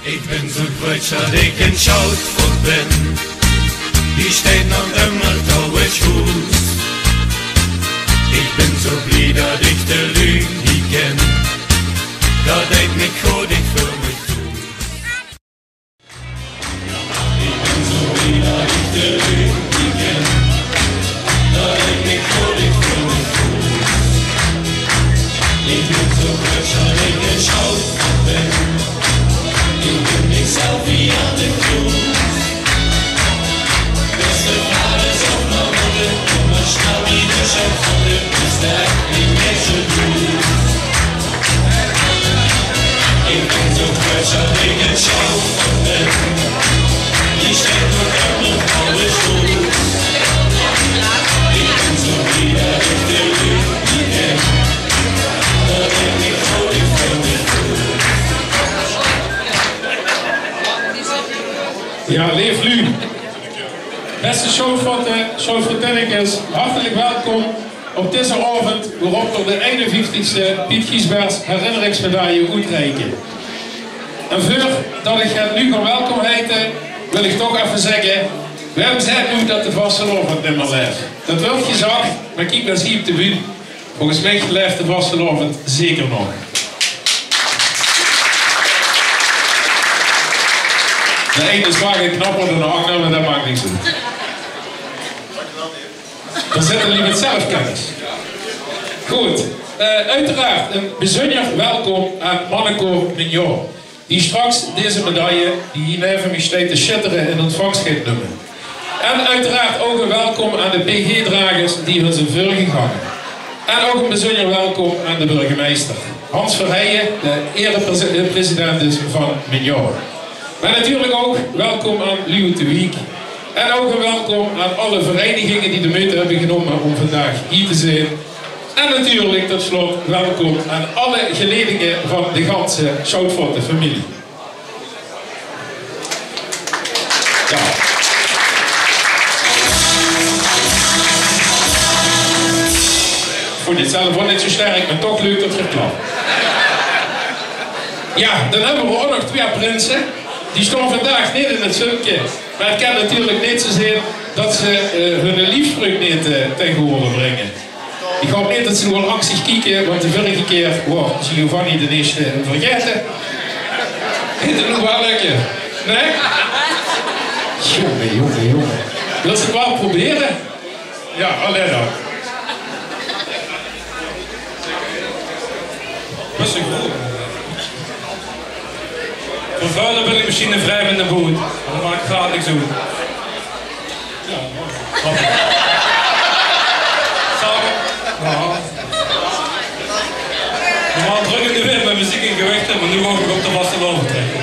Ik ben zo kwijt dat ik een Schoutfurt ben. Die steht nog immer trouwens goed. Ik ben zo blij dat ik de Lügen niet ken. Dat deed me goed, ik voel me goed. Ik ben zo blij dat ik de Lügen niet ken. Dat deed me goed, ik voel me goed. Ik ben zo kwijt dat ik een Schoutfurt ben. Ik ben mezelf niet aan de kroeg. Beste vaders op mijn moeder, maar snel wie de schop van de sterk niet meer zo goed. Ik ben zo kwijt dat ik een Schoutfurt ben. Die steekt nog helemaal alles goed. Ik ben zo blij dat ik de Lügen niet ken. Dat ik niet goed, ik voel me goed. Ja, leef Lu. Beste Schoutfurtenikers, hartelijk welkom op deze avond waarop we de 51ste Piet Giesberts herinneringsmedaille uitreiken. En voordat ik het nu ga welkom heten, wil ik toch even zeggen, we hebben gezegd nu dat de vastelovend niet meer leeft. Dat wordt gezegd, maar kijk naar zie op de buurt. Volgens mij leeft de vastelovend zeker nog. De ene is vaak een knapper dan de andere, maar dat maakt niks uit. Dan zetten we liever zelfkennis. Goed, uiteraard een bijzonder welkom aan Mannenkoor Mignon, die straks deze medaille, die hier neven me steeds te schitteren, in ontvangst gaat nemen. En uiteraard ook een welkom aan de PG-dragers die ons zijn voor gegangen. En ook een bijzonder welkom aan de burgemeester, Hans Verheijen, de erepresident dus van Mignon. Maar natuurlijk ook welkom aan Luwe de Wiek. En ook een welkom aan alle verenigingen die de moeite hebben genomen om vandaag hier te zijn. En natuurlijk tot slot welkom aan alle geledingen van de ganse Schoutfurter familie. Ja. Ik vond dit zelf ook niet zo sterk, maar toch leuk dat het klapt. Ja, dan hebben we ook nog twee prinsen. Die staan vandaag niet in het zulke, maar het kan natuurlijk niet zo zijn dat ze hun liefspreuk niet ten gehore brengen. Ik hoop niet dat ze nog wel angstig kijken, want de vorige keer was Giovanni de eerste vergeten. Is het nog wel lekker? Nee? Jongen. Wil ze het wel proberen? Ja, alleen dan. Dat is goed. Vervuilen wil ik machine vrij met de boot. Dan maak ik graag niks doen. Ja, mooi. Samen. Ja. Normaal druk in de wind met muziek en gewichten, maar nu ga ik op de vastelovend trekken.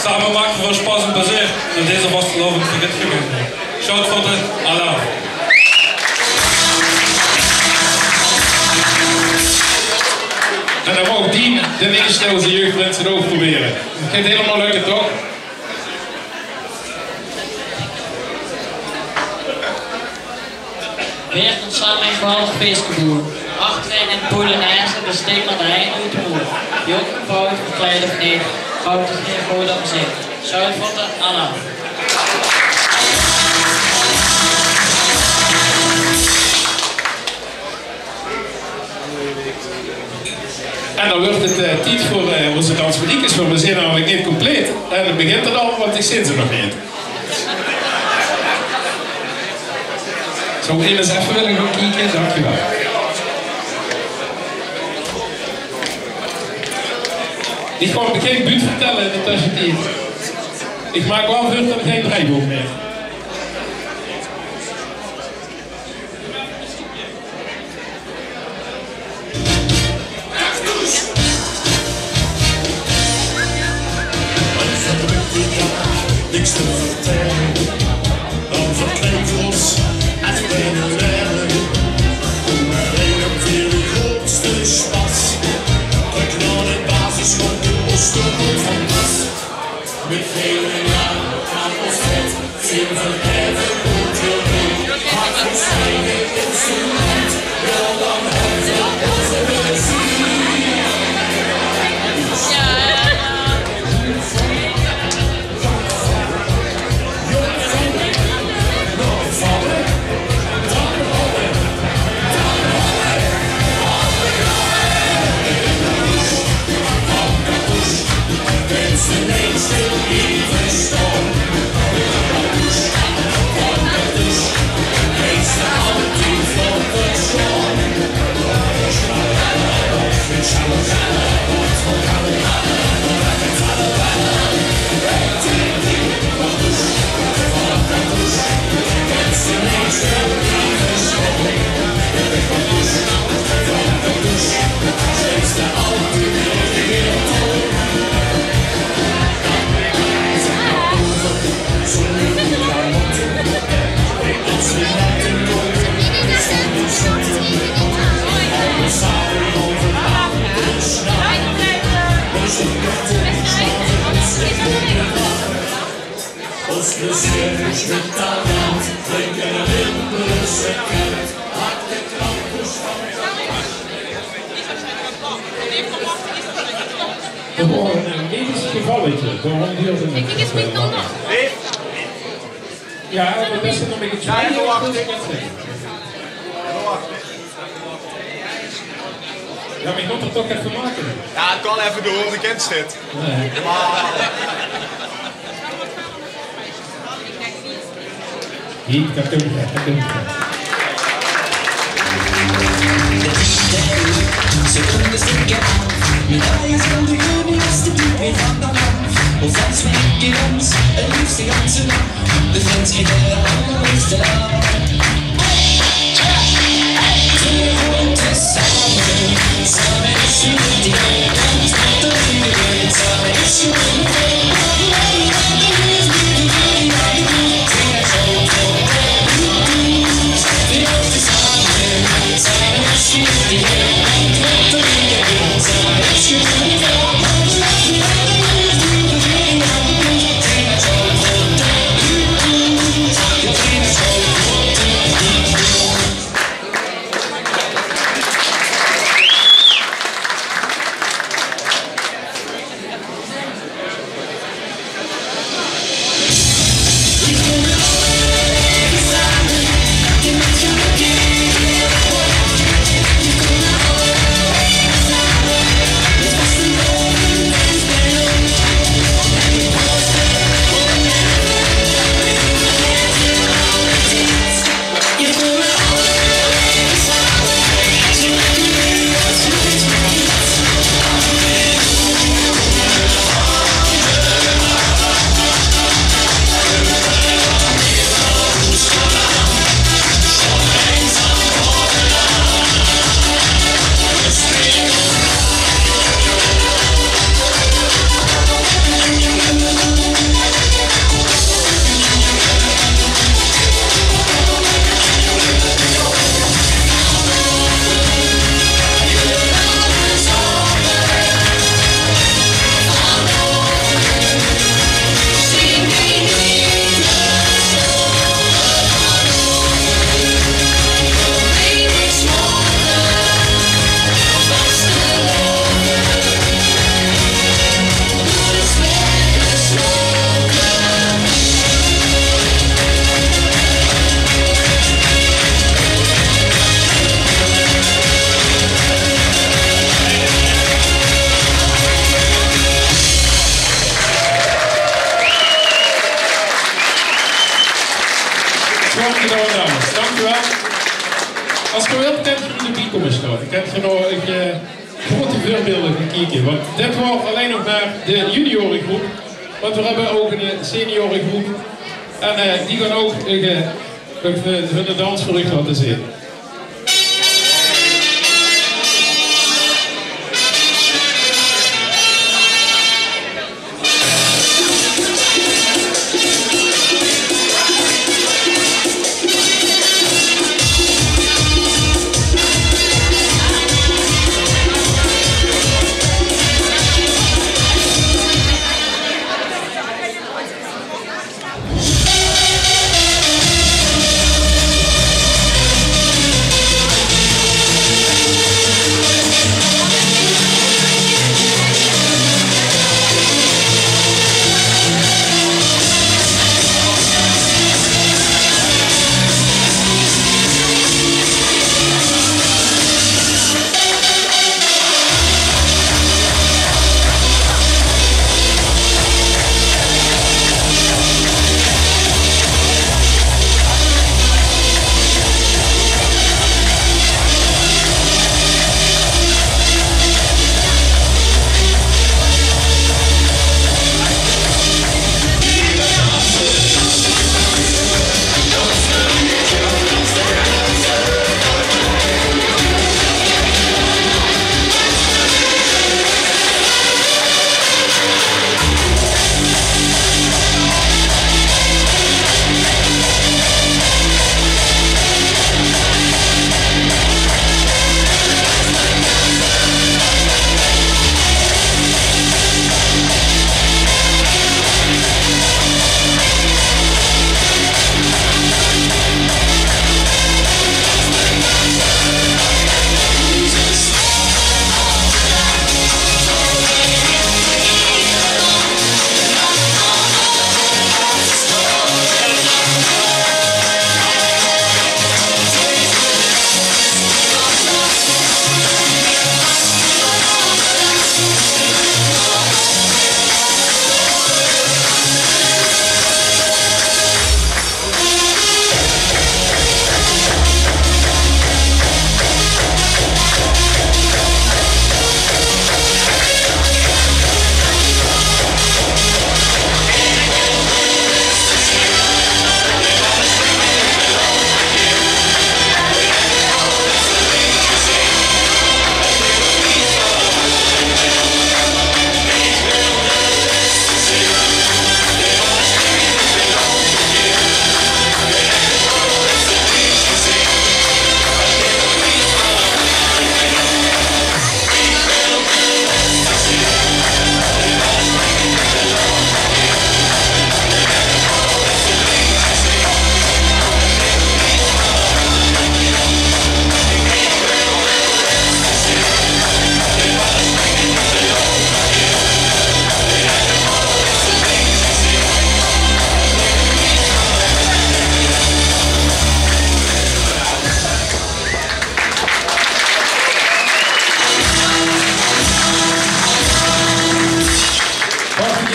Samen maken we veel spas en plezier dat deze vastelovend vergeten gebeurt. Schoutfurter, Allah. En dan mag die de eerste onze jeugdmensen ook proberen. Het gaat helemaal lukken, toch? Weer ontstaan mijn geweldig feestgeboer. Achterin in Polonaise de steeklanderij uit de moer. Jong vrouw verkleiden verneed. Fout is geen goede om zich. Schoutfurter, Allah. En dan wordt het tijd voor onze dansmediekers, want we zijn namelijk niet compleet. En dan begint het al, want ik zit er nog niet. Zou ik eens even willen gaan kijken? Dankjewel. Ik ga me geen buurt vertellen in de tussentijd. Ik maak wel voor dat er geen draaiboek meer. Niks te vertellen, dan verkleed ons als bijna maar één op weer de grootste spas. Druk naar de basisschool, de Osterhoek van Bas. Met vele jaren aan ons vet, zien we even goed heel goed. Hard verschijnen instrument, wel dan hebben we onze muziek. we zwemmen met talent, drinken een Limburgse kent. Hak de krampus van Er was een medisch gevalletje, daarom duurde het langer. Ja, maar dat is nog een beetje Ja, even wachten. Ja, maar je moet er toch even maken. Ja, het kan even door, de kind zit. Nee. Hier, dat kun je. Sekunde sticker auf, mit alles von der König ist der Typ wie Van der Kampf. Und sonst mit uns, liebst die ganze Nacht. Du findest wie der allerliebste Lauf. Und es zusammen, zusammen ist schon die Welt. Und der Liebe, zusammen ist schon die Welt. Als je wilt, kent je de biekommen staan. Ik heb je nog grote voorbeelden gekeken. Want dit was alleen nog maar de juniorengroep. Want we hebben ook een seniorengroep. En die gaan ook hun dans voor u laten zien.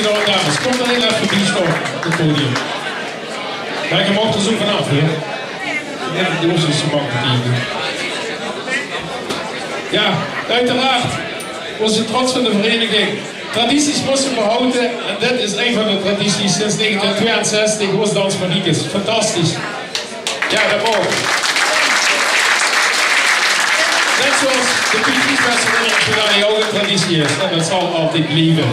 gedaan, dames. Kom er heel even bij staan op het podium. Kijk, je mag er zo vanaf, hè. Ja, die was dus zo makkelijk. Ja, uiteraard. Onze trots van de vereniging. Tradities moesten behouden en dit is een van de tradities sinds 1962, Hoosdans Mariekes. Fantastisch. Ja, dat mag. Net zoals de Piet-Giesbest ook een traditie is en dat zal altijd blijven.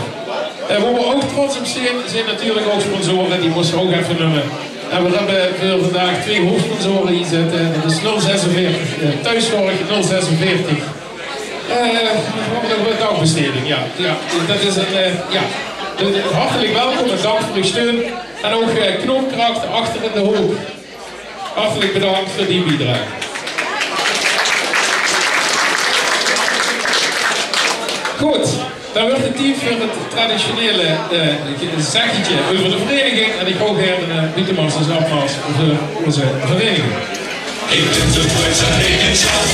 Waar we ook trots op zijn natuurlijk ook sponsoren, die moesten ook even noemen. En we hebben voor vandaag 2 hoofdsponsoren hier zitten. Dat is 046 thuiszorg 046. Wat dagbesteding, ja. Dat is een, hartelijk welkom en dank voor uw steun. En ook knoopkracht achter in de hoek. Hartelijk bedankt voor die bijdrage. Goed, dan wordt het tijd voor het traditionele zeggetje over de vereniging. En ik wou gerne Pietermasters afmaas voor onze vereniging. Ik ben zo trots dat ik het zelf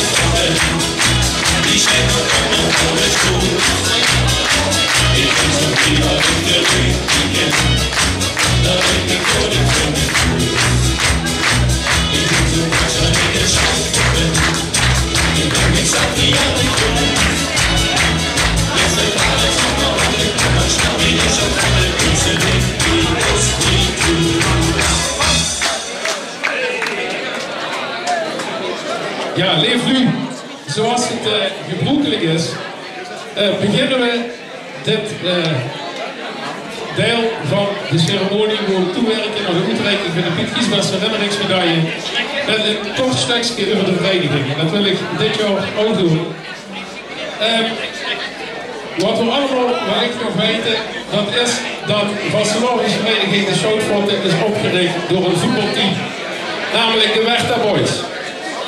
die stekker komt voor het goed. Ik ben zo blij dat ik de richting ken, dat ik de code vind. Ik ben zo trots dat ik het zelf ben. Ik ben niet zelf die aan de grond. Met de vader van mijn maar snel weer eens op van de kunst en ik die ons niet doen. Ja, leef nu. Zoals het gebruikelijk is, beginnen we dit deel van de ceremonie voor het toewerken naar de uitreiking van de Piet Giesbest herinneringsmedaille met een kort stukje over de vereniging. En dat wil ik dit jaar ook doen. Wat we allemaal wellicht nog weten, dat is dat de vastelovensche vereniging de Schootvoorten is opgericht door een voetbalteam, namelijk de Werther Boys.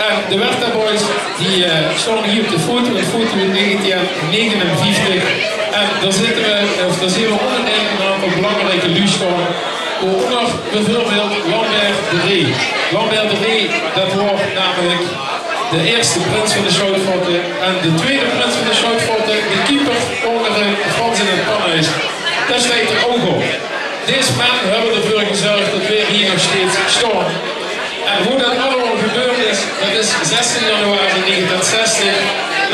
En de Werther Boys die staan hier op de foto in 1959. En daar zien we onderin een aantal belangrijke lu's staan. Waaronder bijvoorbeeld Lambert de Ree. Lambert de Ree, dat wordt namelijk de eerste prins van de Schootvoorten. En de tweede prins van de Schootvoorten, de keeper onder Frans in het Panhuis. Daar staat er ook op. Deze mannen hebben ervoor gezorgd dat we hier nog steeds staan. En hoe dat allemaal gebeurd is, dat is 16 januari 1960,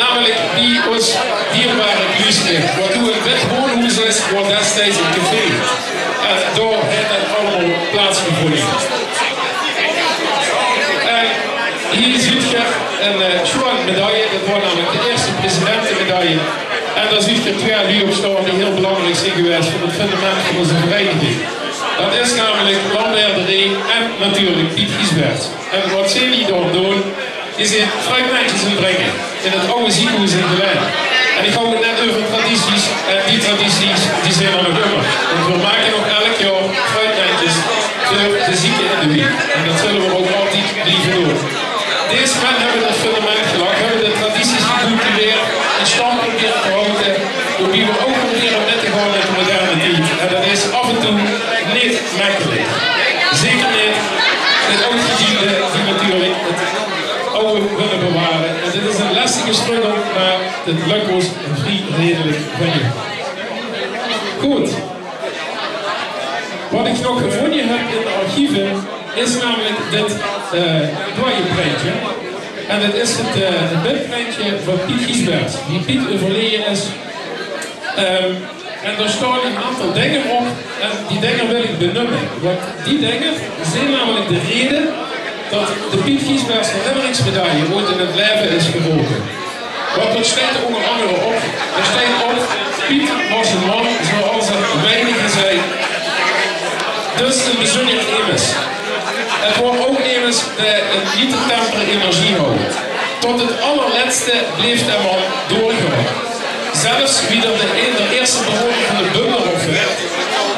namelijk die ons dierbare Kluislicht. Wat hoe een wit woonhuis is, wordt destijds een café. En daar heeft dat allemaal plaatsgevonden. En hier ziet je een Schwan medaille, dat wordt namelijk de eerste presidentenmedaille. En daar ziet je 2 lui op staan die heel belangrijk zijn geweest voor het fundament van onze vereniging. Dat is namelijk Lambert de Ree en natuurlijk Piet Giesbert. En wat ze die dan doen, is in fruitmandjes inbrengen in het oude ziekenhuis in Gelijn. En ik hou het net over tradities en die tradities die zijn er nog immer. Want we maken nog elk jaar fruitmandjes voor de zieken in de wieg. En dat zullen we ook altijd blijven doen. Deze mensen hebben het fundament gelegd, hebben de tradities gecultiveerd en stand proberen te houden, door wie we ook proberen met te gaan met de moderne tijd. En dat is af en toe niet makkelijk. Zeker niet het oudgediende die natuurlijk het oude willen bewaren. En dit is een lastige struggle, maar het lukt ons vrij redelijk van je. Goed. Wat ik nog gevonden heb in de archieven is namelijk dit dooienprintje. En dat is het bedprintje van Piet Giesbert, die Piet overleden is. En daar staan een aantal dingen op en die dingen wil ik benoemen. Want die dingen zijn namelijk de reden dat de Piet Giesbert herinneringsmedaille ooit in het leven is geroken. Want er staat er onder andere op, er staat op, Piet was een man zoals er weinigen zijn. Dus een bijzonder immers. Het wordt ook immers een niet-tempere energie houden. Tot het allerlaatste bleef de man doorgaan. Zelfs wie er de eerste bewoner van de Bungelhof werd,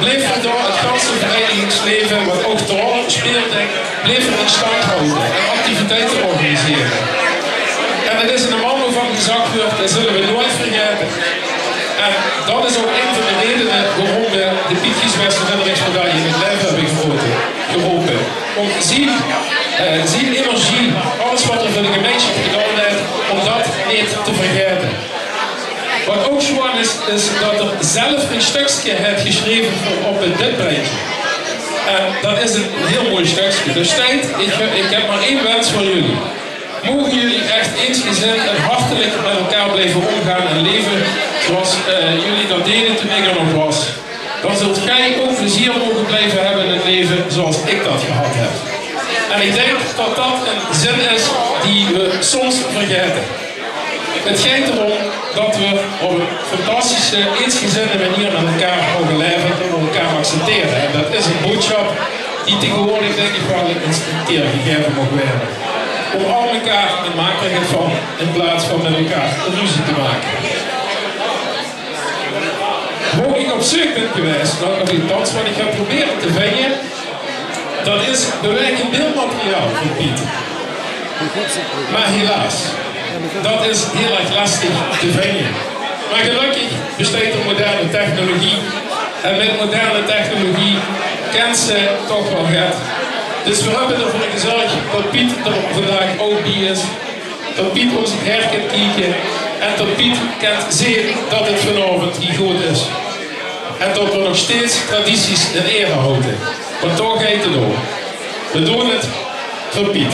bleef er door het ganse verenigingsleven, wat ook daar speelde, bleef er in stand houden en activiteiten organiseren. En dat is een man waarvan gezegd wordt, dat zullen we nooit vergeten. En dat is ook een van de redenen waarom we de Piet Giesbert herinneringsmedaille in het leven hebben geholpen. Om zien energie, alles wat er voor de gemeenschap gedaan heeft, om dat niet te vergeten. Wat ook zwaar is, is dat er zelf een stukje heeft geschreven op het ditbreintje. En dat is een heel mooi stukje. Dus tijd, ik heb maar één wens voor jullie. Mogen jullie echt eensgezind en hartelijk met elkaar blijven omgaan en leven zoals jullie dat deden toen ik er nog was. Dan zult jij ook plezier mogen blijven hebben in het leven zoals ik dat gehad heb. En ik denk dat dat een zin is die we soms vergeten. Het gaat erom dat we op een fantastische, eensgezinde manier met elkaar mogen leven en elkaar accepteren. En dat is een boodschap die tegenwoordig denk ik wel eens een keer gegeven mag worden. Omarm elkaar en maak er het van in plaats van met elkaar een ruzie te maken. Waar ik op zoek ben geweest naar iets wat ik ga proberen te vinden, dat is bewerkend beeldmateriaal van Piet. Maar helaas, dat is heel erg lastig te vinden. Maar gelukkig bestaat er moderne technologie. En met moderne technologie kent ze toch wel het. Dus we hebben ervoor gezorgd dat Piet er vandaag ook bij is. Dat Piet ons her kan kijken. En dat Piet kan zien dat het vanavond hier goed is. En dat we nog steeds tradities in ere houden. Want toch gaat het door. We doen het voor Piet.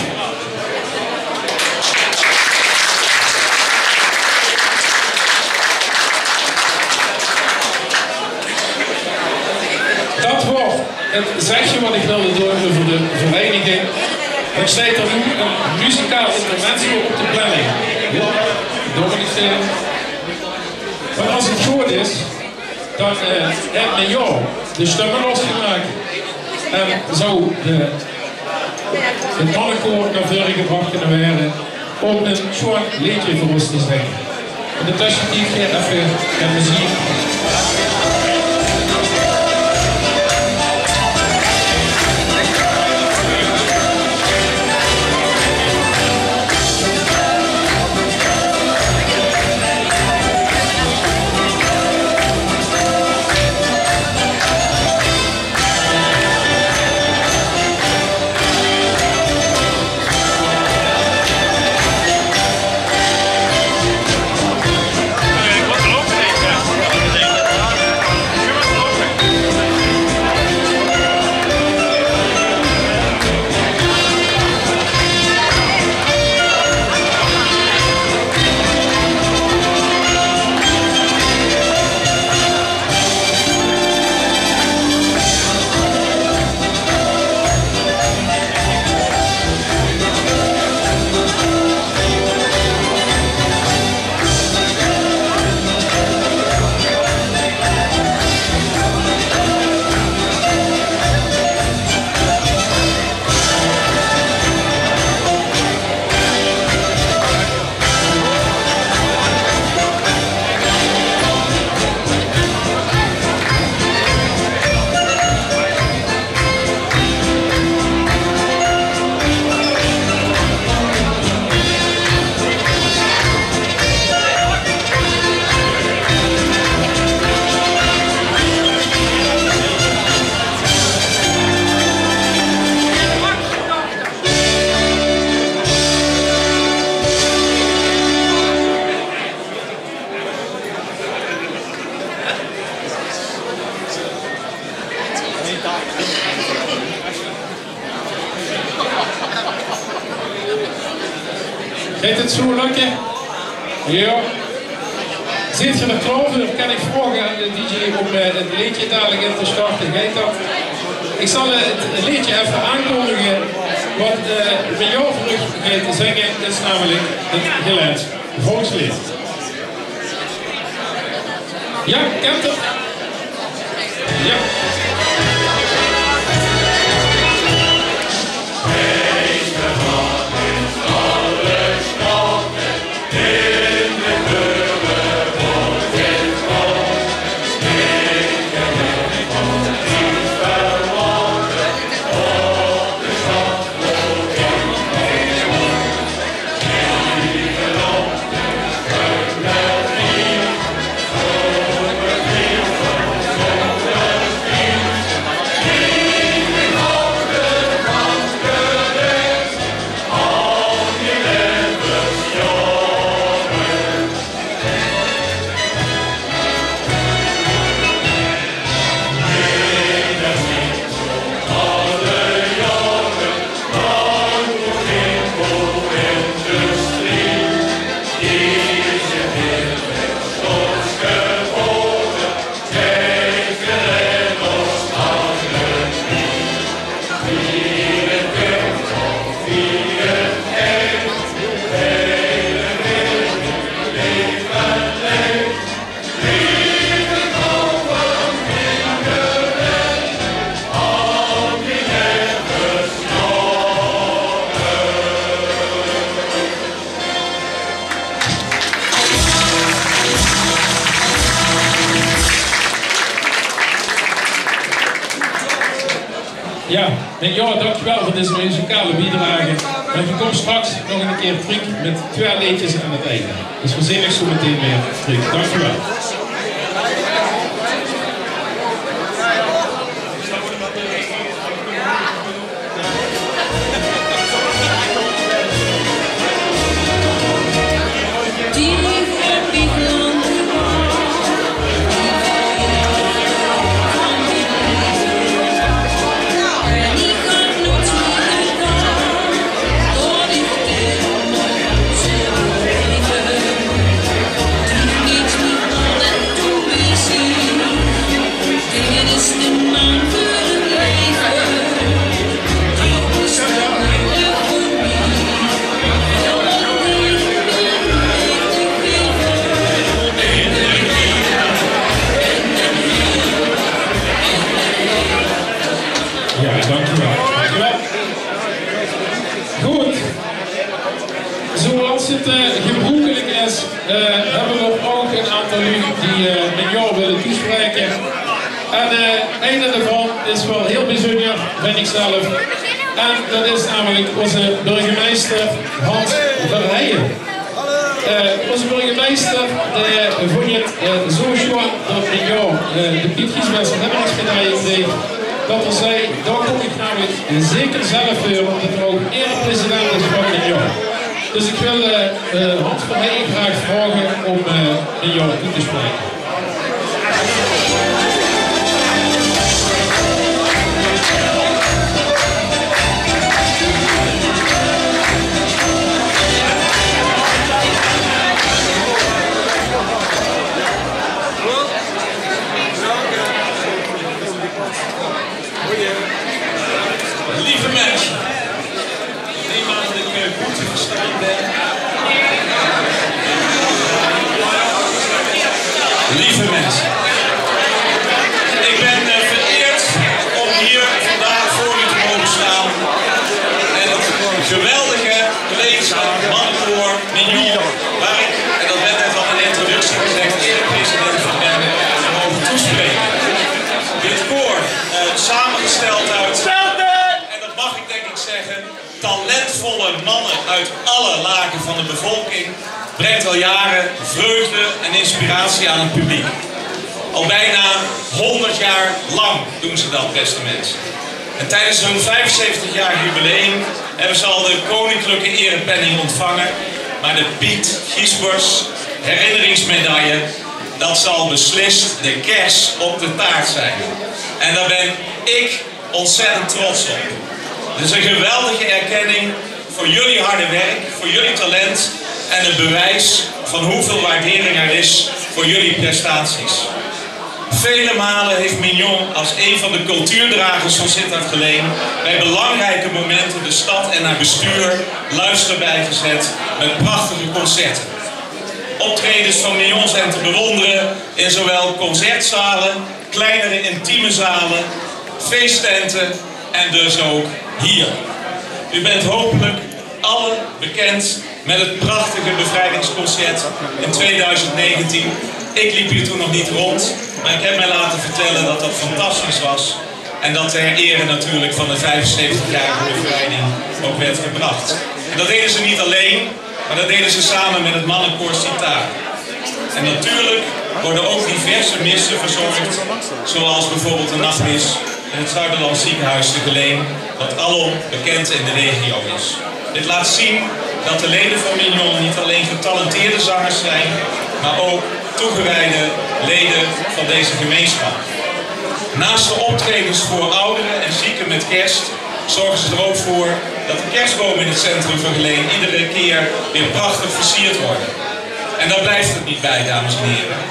Dat was het zegje wat ik wilde doen over de vereniging. Er staat er nu een muzikaal intermezzo op de planning. Ja, doorgegeven. Maar als het goed is, dan heeft men jou de stemmen losgemaakt. En zou het mannenkoor naar voren gebracht kunnen werden om een schoon liedje voor ons te zingen. En de tussentijd even en muziek. Gaat het zo lukken? Ja. Zit je er klaar voor? Kan ik vragen aan de DJ om het liedje dadelijk in te starten? Gaat dat? Ik zal het liedje even aankondigen. Wat met jou terug gaat te zingen is namelijk het geluid. Volkslied. Ja, kent het? Ja. Ja, Mignon, dankjewel voor deze muzikale bijdrage. Maar je komt straks nog een keer terug met 2 liedjes aan het einde. Dus we zien je zo meteen weer terug. Dankjewel. Goed, zoals het gebruikelijk is, hebben we ook een aantal die Mignon willen toespreken. En een daarvan is wel heel bijzonder, vind ik zelf. En dat is namelijk onze burgemeester Hans Verheijen. Onze burgemeester vond het zo schoon dat Mignon de Pietjeswissel hebben gedaan. Dat er zei, daar kom ik namelijk zeker zelf weer, omdat er ook een president is van Mignon. Dus ik wil Hans Verheijen graag vragen om Mignon toe te spreken. Lieve mensen, neem aan dat ik goed te verstaan ben. Lieve mensen, ik ben vereerd om hier vandaag voor u te mogen staan en het geweldige collegaschap Mannenkoor Mignon, waar ik, en dat werd net al in de introductie gezegd, eerder president van ben, mogen toespreken. Dit koor, samengesteld uit, en dat mag ik denk ik zeggen, talentvolle mannen uit alle lagen van de bevolking, brengt al jaren vreugde en inspiratie aan het publiek. Al bijna 100 jaar lang doen ze dat, beste mensen. En tijdens hun 75-jarig jubileum hebben ze al de koninklijke erepenning ontvangen, maar de Piet Giesbers herinneringsmedaille, dat zal beslist de kers op de taart zijn. En daar ben ik ontzettend trots op. Het is een geweldige erkenning voor jullie harde werk, voor jullie talent en het bewijs van hoeveel waardering er is voor jullie prestaties. Vele malen heeft Mignon als een van de cultuurdragers van Sint-Afgeleen bij belangrijke momenten de stad en haar bestuur luisterbij gezet met prachtige concerten. Optredens van Mignon zijn te bewonderen in zowel concertzalen, kleinere intieme zalen, feesttenten en dus ook hier. U bent hopelijk allen bekend met het prachtige bevrijdingsconcert in 2019. Ik liep hier toen nog niet rond, maar ik heb mij laten vertellen dat dat fantastisch was. En dat ter ere natuurlijk van de 75-jarige bevrijding ook werd gebracht. En dat deden ze niet alleen, maar dat deden ze samen met het mannenkoor Sitaar. En natuurlijk worden ook diverse missen verzorgd, zoals bijvoorbeeld de nachtmis in het Zuiderlands ziekenhuis te Geleen, dat alom bekend in de regio is. Dit laat zien dat de leden van Mignon niet alleen getalenteerde zangers zijn, maar ook toegewijde leden van deze gemeenschap. Naast de optredens voor ouderen en zieken met kerst zorgen ze er ook voor dat de kerstbomen in het centrum van Geleen iedere keer weer prachtig versierd worden. En daar blijft het niet bij, dames en heren.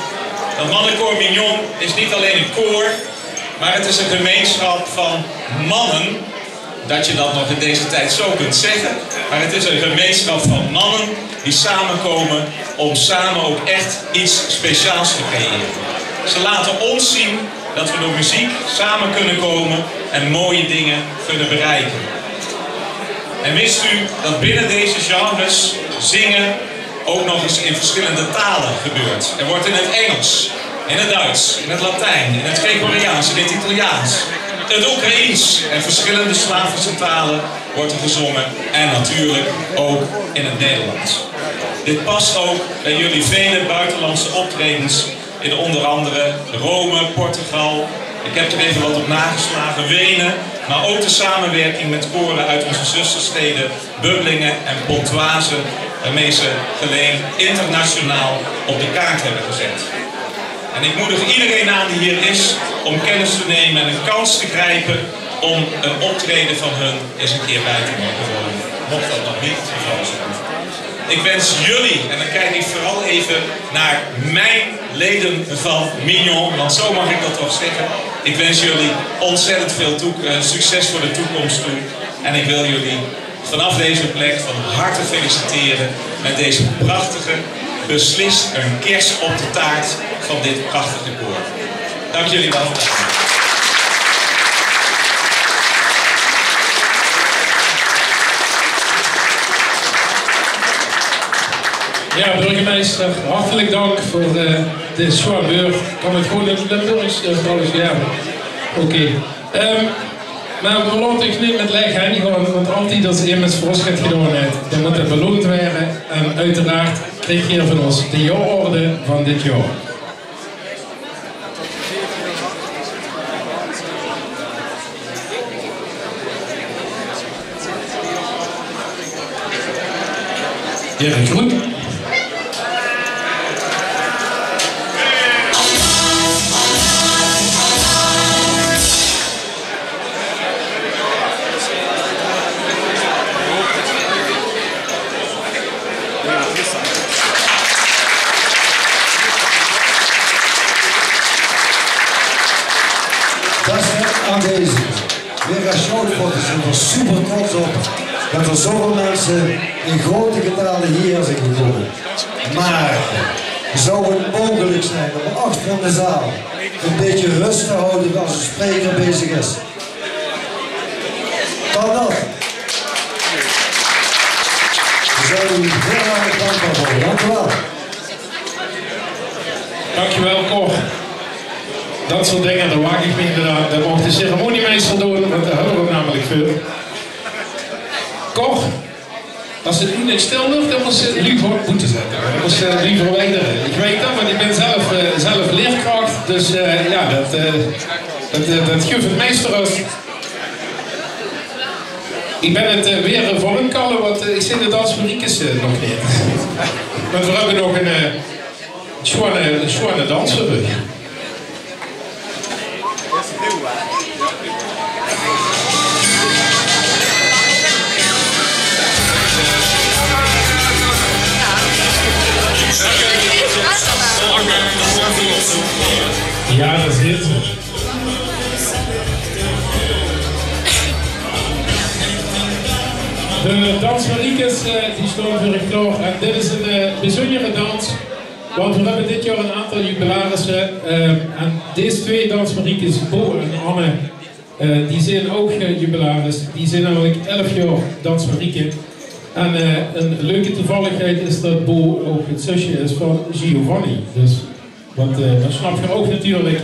Dat mannenkoor Mignon is niet alleen een koor, maar het is een gemeenschap van mannen, dat je dat nog in deze tijd zo kunt zeggen, maar het is een gemeenschap van mannen die samenkomen om samen ook echt iets speciaals te creëren. Ze laten ons zien dat we door muziek samen kunnen komen en mooie dingen kunnen bereiken. En wist u dat binnen deze genres zingen ook nog eens in verschillende talen gebeurt? Er wordt in het Engels, in het Duits, in het Latijn, in het Gregoriaans, in het Italiaans. het Oekraïens en verschillende Slavische talen wordt er gezongen en natuurlijk ook in het Nederlands. Dit past ook bij jullie vele buitenlandse optredens in onder andere Rome, Portugal. Ik heb er even wat op nageslagen, Wenen, maar ook de samenwerking met koren uit onze zustersteden Bubblingen en Pontoise, waarmee ze Geleen internationaal op de kaart hebben gezet. En ik moedig iedereen aan die hier is om kennis te nemen en een kans te grijpen om een optreden van hun eens een keer bij te mogen wonen, mocht dat nog niet het geval zijn. Ik wens jullie, en dan kijk ik vooral even naar mijn leden van Mignon, want zo mag ik dat toch zeggen. Ik wens jullie ontzettend veel succes voor de toekomst toe. En ik wil jullie vanaf deze plek van harte feliciteren met deze prachtige, beslist een kers op de taart van dit prachtige koor. Dank jullie wel. Ja, burgemeester, hartelijk dank voor de soirée. Kan het gewoon in het Limburgs alles hebben? Oké. Maar we laten ons niet met leeg heen gaan, want altijd als iemand voorschot gedaan heeft, dan moet het beloond worden. En uiteraard krijg je hier van ons de jaarorde van dit jaar. Erik Groen. Aanwezig. Weer Schootfoto's zijn er super trots op dat er zoveel mensen in grote getalen hier zijn gekomen. Maar zou het mogelijk zijn om achter van de zaal een beetje rust te houden als een spreker bezig is? Kan dat? We zijn u heel erg dankbaar voor. Dank u wel. Dankjewel, Cor. Dat soort dingen, daar waag ik me inderdaad. Dat mocht de ceremoniemeester doen, want daar hadden we ook namelijk veel. Cor, als het nu niet stil ligt, dan moest je liever moeten zetten. Dan moest je liever verwijderen. Ik weet dat, want ik ben zelf leerkracht, dus ja, dat geeft het meester als. Ik ben het weer voor een kallen, want ik zie de dansmuziekjes nog niet. Want we hebben nog een schone danser. Ja, dat is het. De dansmariekes die staan voor klaar en dit is een bijzondere dans, want we hebben dit jaar een aantal jubilarissen en deze twee dansmariekes, Bo en Anne, die zijn ook jubilaris. Die zijn namelijk 11 jaar dansmarieke. En een leuke toevalligheid is dat Bo ook het zusje is van Giovanni. Dus, want dan snap je ook natuurlijk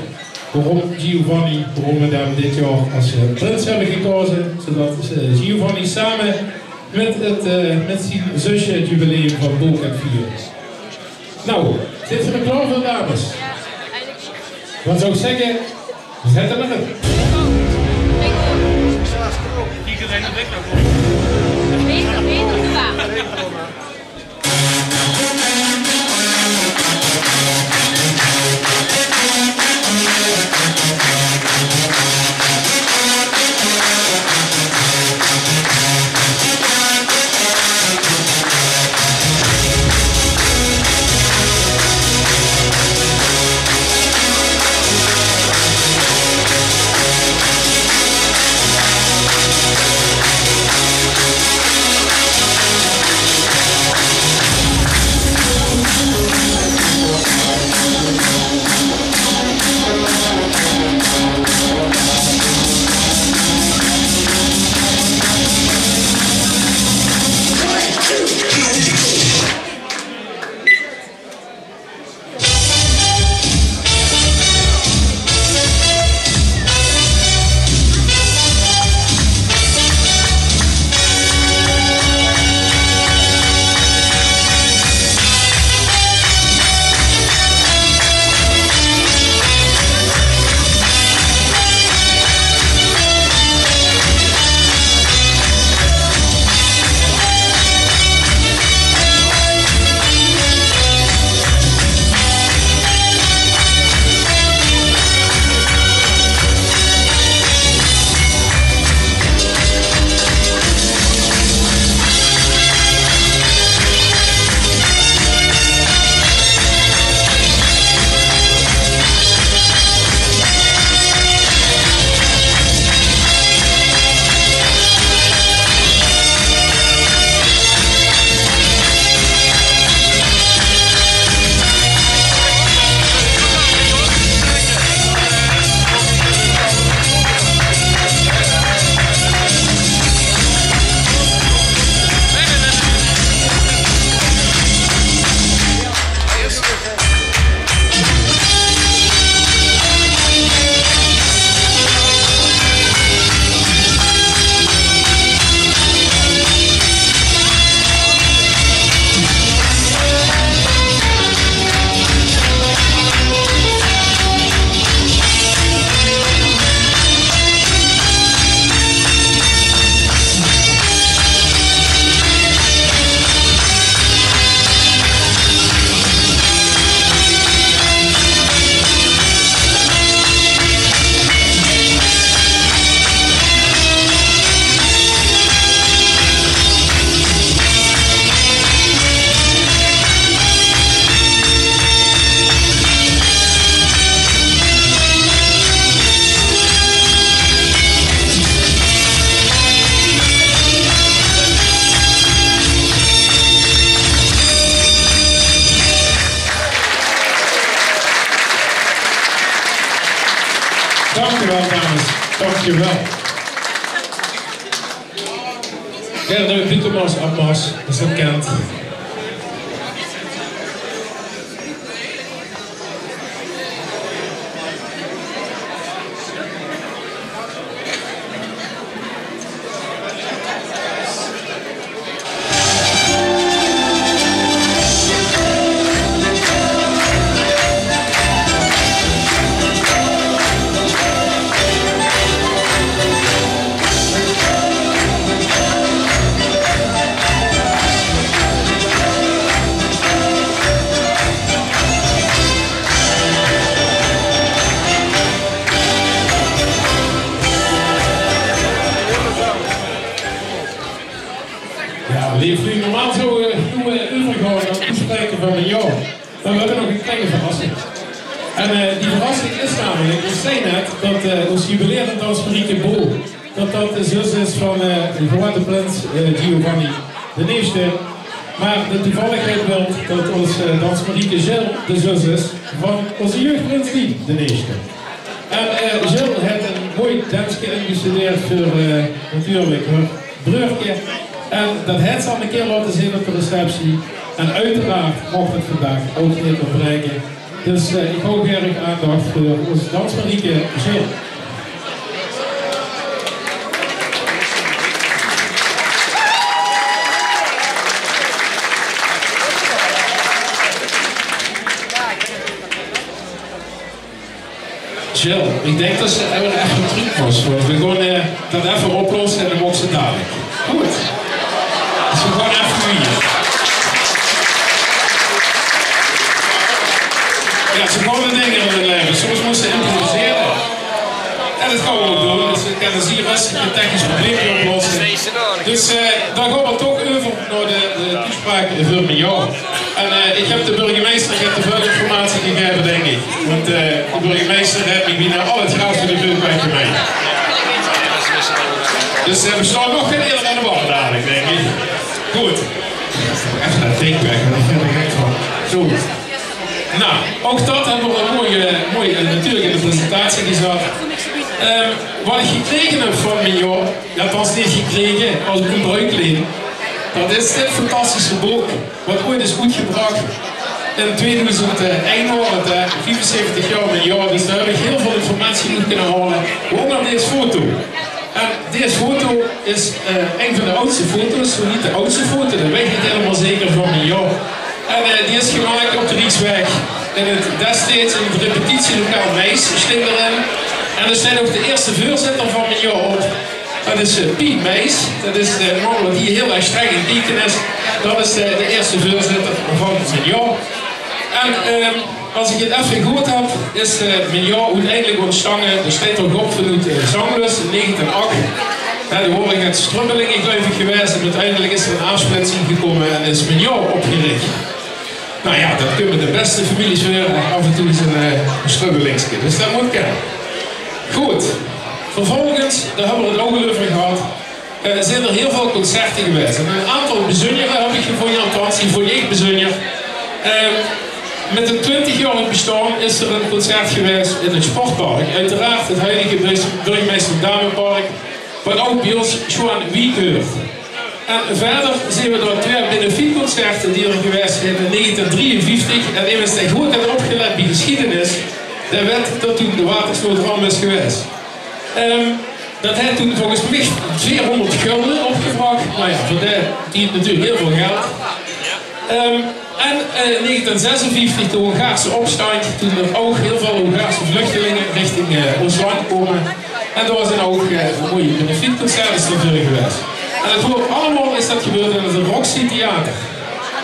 waarom Giovanni, waarom we daar dit jaar als prins hebben gekozen. Zodat Giovanni samen met zijn zusje het jubileum van Bo kan vieren. Nou, zitten we klaar voor dames? Wat zou ik zeggen? Zet hem erin. Iedereen een blik naar beter Dankjewel, dames. Dankjewel. Ja, nu doet hem als Abbas, dat is bekend. Normaal zo overgaan aan het toespreken van een jaar. Maar we hebben nog een kleine verrassing. En die verrassing is namelijk, ik zei net, dat ons jubileerde dansmarieke Bo, dat de zus is van de verwachte prins Giovanni de Eerste. Maar de toevalligheid wil dat ons dansmarieke Gilles de zus is van onze jeugdprins Wien de Eerste. En Gilles heeft een mooi dansje ingestudeerd voor natuurlijk haar broertje. En dat heeft ze al een keer laten zien op de receptie. En uiteraard mocht het vandaag ook niet ontbreken. Dus ik hou erg aandacht voor onze dansmarieke Gilles. Gilles, ik denk dat ze even een truc was. We gaan dat even oplossen en dan mocht ze dadelijk. Goed. Dus we gaan even hier. Ja, ze gewoon dingen in het leven. Soms moeten ze improviseren. En dat gaan we ook doen. Dus ik kan dus hier rustig een technisch probleem oplossen. Dus dan gaan we toch over naar de toespraak voor mijn jou. En ik heb de burgemeester de veel informatie gegeven, denk ik. Want de burgemeester heeft me bijna al het gras voor de buurt bij mij. Dus we staan nog geen eerder aan de bal dadelijk, denk ik. Goed. Even dat ding weg, want ik vind er gek van. Zo. Nou, ook dat hebben we een mooie natuurlijk in de presentatie gezet. Wat ik gekregen heb van mijn jaar, dat was niet gekregen als ik een bruikleen. Dat is dit fantastische boek, wat ooit is goed gebracht. In 2001 was het 75 jaar mijn jaar, dus daar heb ik heel veel informatie uit kunnen halen. Ook naar deze foto. En deze foto is een van de oudste foto's, zo niet de oudste foto, dat weet ik helemaal zeker van mijn jaar. En die is gemaakt op de Rietsweg. In het destijds in het repetitielokaal Meis, sting erin. En er staat ook de eerste voorzitter van mijn jaar op. Dat is Piet Meis, dat is de man die heel erg streng in dieken is. Dat is de eerste voorzitter van mijn jaar. En als ik het even gehoord heb, is mijn jaar uiteindelijk ontstaan. Er staat ook op vanuit Zanglus in 1908. Daar hoor ik het strubbelingen geloof ik geweest en uiteindelijk is er een aansplitsing gekomen en is mijn jaar opgericht. Nou ja, dat kunnen de beste families weer af en toe eens een strubbelingsje, dus dat moet kennen. Goed, vervolgens, daar hebben we het ook al over gehad, zijn er heel veel concerten geweest. En een aantal bezonjeren heb ik gevonden, althans die vond ik bezonjer. Met een 20-jarig bestaan is er een concert geweest in het sportpark. Uiteraard het huidige burgemeester Damenpark, wat ook bij ons gewoon wie hoort. En verder zien we daar twee benefietconcerten die er geweest zijn in 1953. En even is het goed en opgelet bij geschiedenis. Dat werd dat toen de watersnoodramp is geweest. Dat heeft toen volgens mij 200 gulden opgebracht. Nou ja, voor dat dient natuurlijk heel veel geld. En in 1956 de Hongaarse opstand, toen er ook heel veel Hongaarse vluchtelingen richting ons land komen. En daar was dan ook een mooie benefietconcert natuurlijk geweest. En het wordt allemaal is dat gebeurd in het Roxy Theater.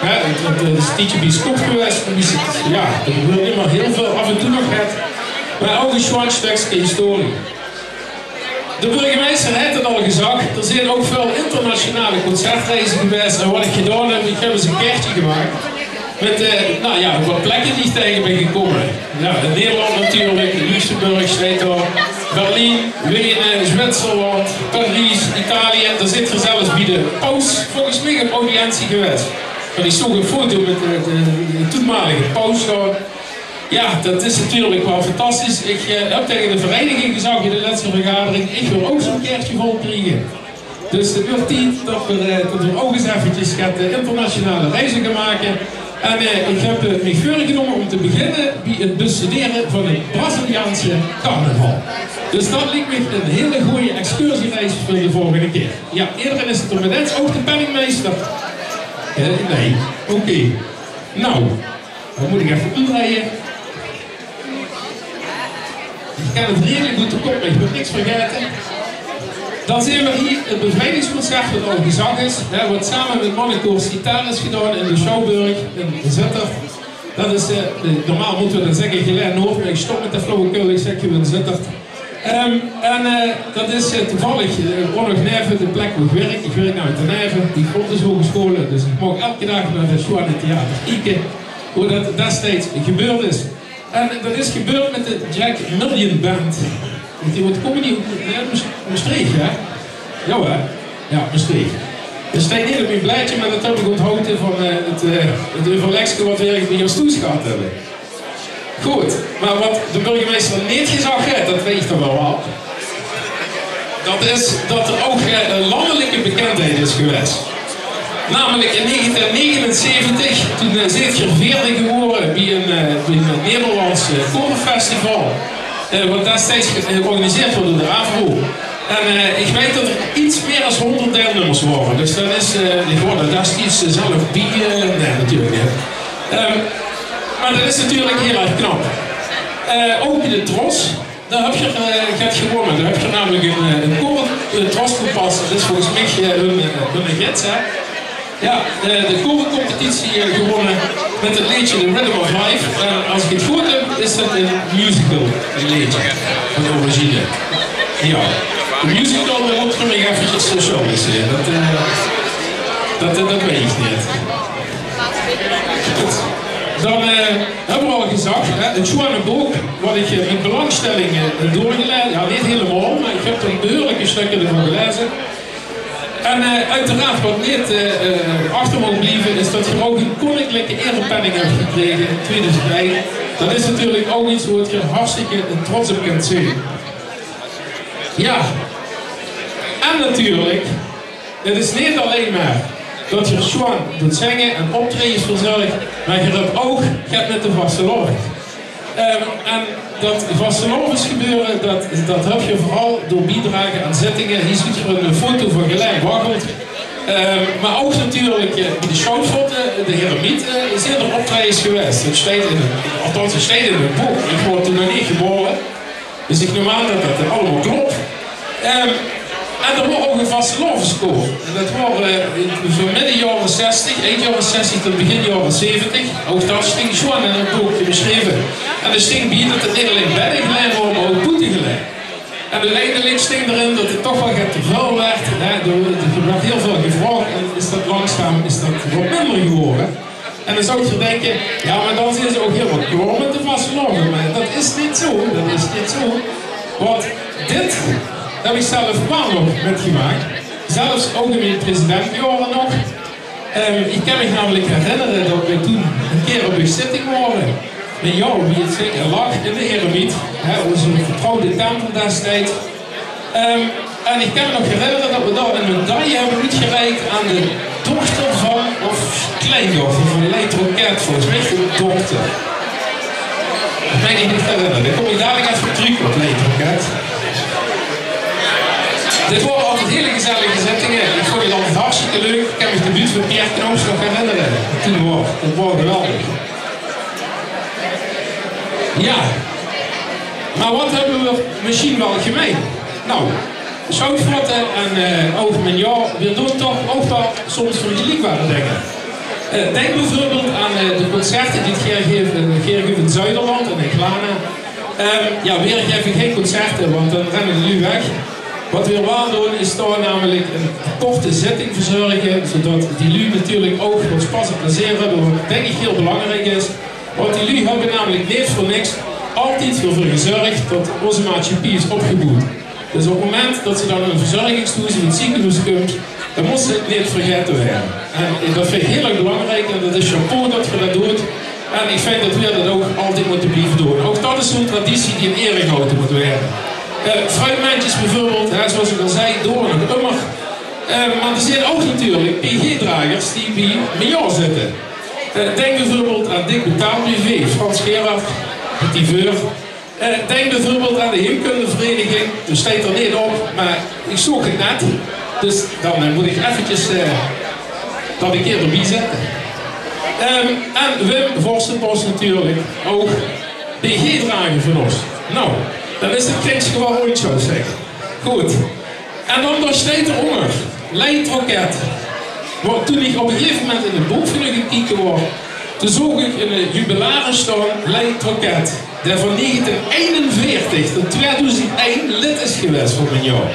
Ja, dat is Tietje Biskop geweest. Ja, er gebeurt niet meer heel veel, af en toe nog het. Maar ook een schoon stukje historie. De burgemeester heeft het al gezegd, er zijn ook veel internationale concertreizen geweest. En wat ik gedaan heb, ik heb eens een kaartje gemaakt. Met nou ja, wat plekken die ik tegen ben gekomen. Ja, in Nederland natuurlijk, Luxemburg, Zwitserland, Berlijn, Wenen, Zwitserland, Parijs, Italië. Daar zit er zelfs bij de paus volgens mij een audiëntie geweest. Maar ik zag een foto met de toenmalige paus daar. Ja, dat is natuurlijk wel fantastisch. Ik heb tegen de vereniging gezegd in de laatste vergadering, ik wil ook zo'n keertje vol krijgen. Dus het wordt tijd dat we ook eens eventjes internationale reizen gaan maken. En ik heb me voorgenomen om te beginnen bij het bestuderen van het Braziliaanse carnaval. Dus dat lijkt me een hele goede excursiereis voor de volgende keer. Ja, eerder is het er met eens ook de penningmeester. Nee, oké. Nou, dan moet ik even omdraaien. Ik kan het redelijk goed te kop, maar ik moet niks vergeten. Dan zien we hier het bevrijdingsconcert wat al gezag is. Wat samen met Mannenkoor Citaar is gedaan in de Schouwburg in Zittert. Dat is, normaal moeten we dan zeggen Geleen Noord, maar ik stop met de flauwekul, ik zeg je in Zittert. Dat is toevallig, Onneven, de plek waar ik werk. Ik werk nou in Tenijven, die Grondeshogescholen, dus ik mag elke dag naar de Schwane Theater kijken hoe dat destijds gebeurd is. En dat is gebeurd met de Jack Million Band. Die wordt comedy Maastricht, hè? Ja, hè? Ja, Maastricht. Dus ik niet op mijn blijtje, maar dat heb ik onthouden van het overlegje wat we eigenlijk bij ons toes gehad hebben. Goed, maar wat de burgemeester niet gezegd heeft, dat weet je wel al. Dat is dat er ook een landelijke bekendheid is geweest. Namelijk in 1979, toen Zeetger vierde geworden bij een Nederlands korenfestival. Wat destijds georganiseerd wordt door de AVRO. En ik weet dat er iets meer dan 100 deelnemers waren. Dus dat is gewoon destijds zelf bieden. Nee, natuurlijk niet. Maar dat is natuurlijk heel erg knap. Ook in de Tros, daar heb je gewonnen. Daar heb je namelijk een Troskompas. Dat is volgens mij hun gids, hè. Ja, de korencompetitie gewonnen met het liedje The Rhythm of Life. Als ik het goed heb, is dat een musical liedje van de origine. Ja, de musical moet voor mij eventjes zo show is. Dat weet ik niet. Goed. Dan hebben we al gezegd, het Zwanenboek, wat ik met belangstelling doorgeleid. Ja, niet helemaal, maar ik heb er behoorlijke stukken ervan gelezen. En uiteraard wat niet achter mogen blijven is dat je ook een koninklijke erepenning hebt gekregen in 2003. Dat is natuurlijk ook iets waar je hartstikke trots op kunt zijn. Ja, en natuurlijk, het is niet alleen maar dat je gewoon doet zingen en optredens verzorgt, maar je hebt ook met de vastelovend. En dat vastelovens gebeuren, dat heb je vooral door bijdragen aan zittingen. Hier ziet je een foto van Gelijk Waggelt. Maar ook natuurlijk bij de Schoutvotten, de Heremiet, zijn er optredens geweest. Het staat in het boek. Ik word toen nog niet geboren. Dus ik neem aan dat dat allemaal klopt. En er wordt ook een vastelovenskoor. Dat waren van midden jaren 60, eind jaren 60 tot begin jaren 70. Ook dat sting gewoon in een boekje beschreven. En de sting biedt dat het niet alleen bedden geleid wordt, maar ook boete geleid. En uiteindelijk sting erin dat het toch wel te veel werd. Er werd heel veel gevraagd en is dat langzaam wat minder geworden. En dan zou je denken, ja maar dan zijn ze ook heel wat klaar met de vasteloven. Maar dat is niet zo, dat is niet zo. Want dit heb ik zelf wel nog metgemaakt. Zelfs ook in mijn presidentjaren nog. Ik kan me namelijk herinneren dat we toen een keer op een zitting waren. Met jou, wie het zeker lag in de Heremiet. Onze vertrouwde tempel destijds. En ik kan me nog herinneren dat we daar een medaille hebben uitgereikt aan de dochter van, of kleindochter van Leid Roket, volgens mij de dochter. Dat ben ik niet herinneren. Dan kom ik dadelijk even terug op Leid Roket. Dit waren altijd hele gezellige zittingen. Ik vond het altijd hartstikke leuk. Ik kan me de buurt van Pierre Knoops nog herinneren. Dat was geweldig. Ja. Maar wat hebben we misschien wel gemeen? Nou, Zoutvotten en over mijn jaar, we doen toch ook wel soms vergelijkbare dingen. Denk bijvoorbeeld aan de concerten die het gegeven in Zuiderland en in Glana. Ja, weer geven geen concerten, want dan rennen we nu weg. Wat we wel doen is toch namelijk een korte zitting verzorgen, zodat die lui natuurlijk ook wat spas en plezier hebben, wat denk ik heel belangrijk is. Want die lui hebben namelijk niet voor niks altijd ervoor gezorgd dat onze maatschappij is opgebouwd. Dus op het moment dat ze dan een verzorgingstoezicht in het ziekenhuis komt, dan moet ze het niet vergeten werden. En dat vind ik heel erg belangrijk en dat is chapeau dat je dat doet. En ik vind dat we dat ook altijd moeten blijven doen. Ook dat is zo'n traditie die in ere gehouden moet worden. Fruitmandjes bijvoorbeeld, zoals ik al zei, door nog immer. Maar er zijn ook natuurlijk PG-dragers die bij Mignon zitten. Denk bijvoorbeeld aan Dick Betaal BV, Frans Gerard, de tiveur. Denk bijvoorbeeld aan de heemkundevereniging, er staat er niet op, maar ik zoek het net. Dus dan moet ik eventjes dat een keer erbij zetten. En Wim Vorstenbos natuurlijk, ook PG-drager van ons. Nou, dan is het kringetje gewoon ooit zo zeggen. Goed. En dan daar staat er onder, Leitroket. Toen ik op een gegeven moment in de boekvinder gekeken was, toen zag ik in de jubilaris staan Leitroket. Die van 1941 tot 2001 lid is geweest van Mignon.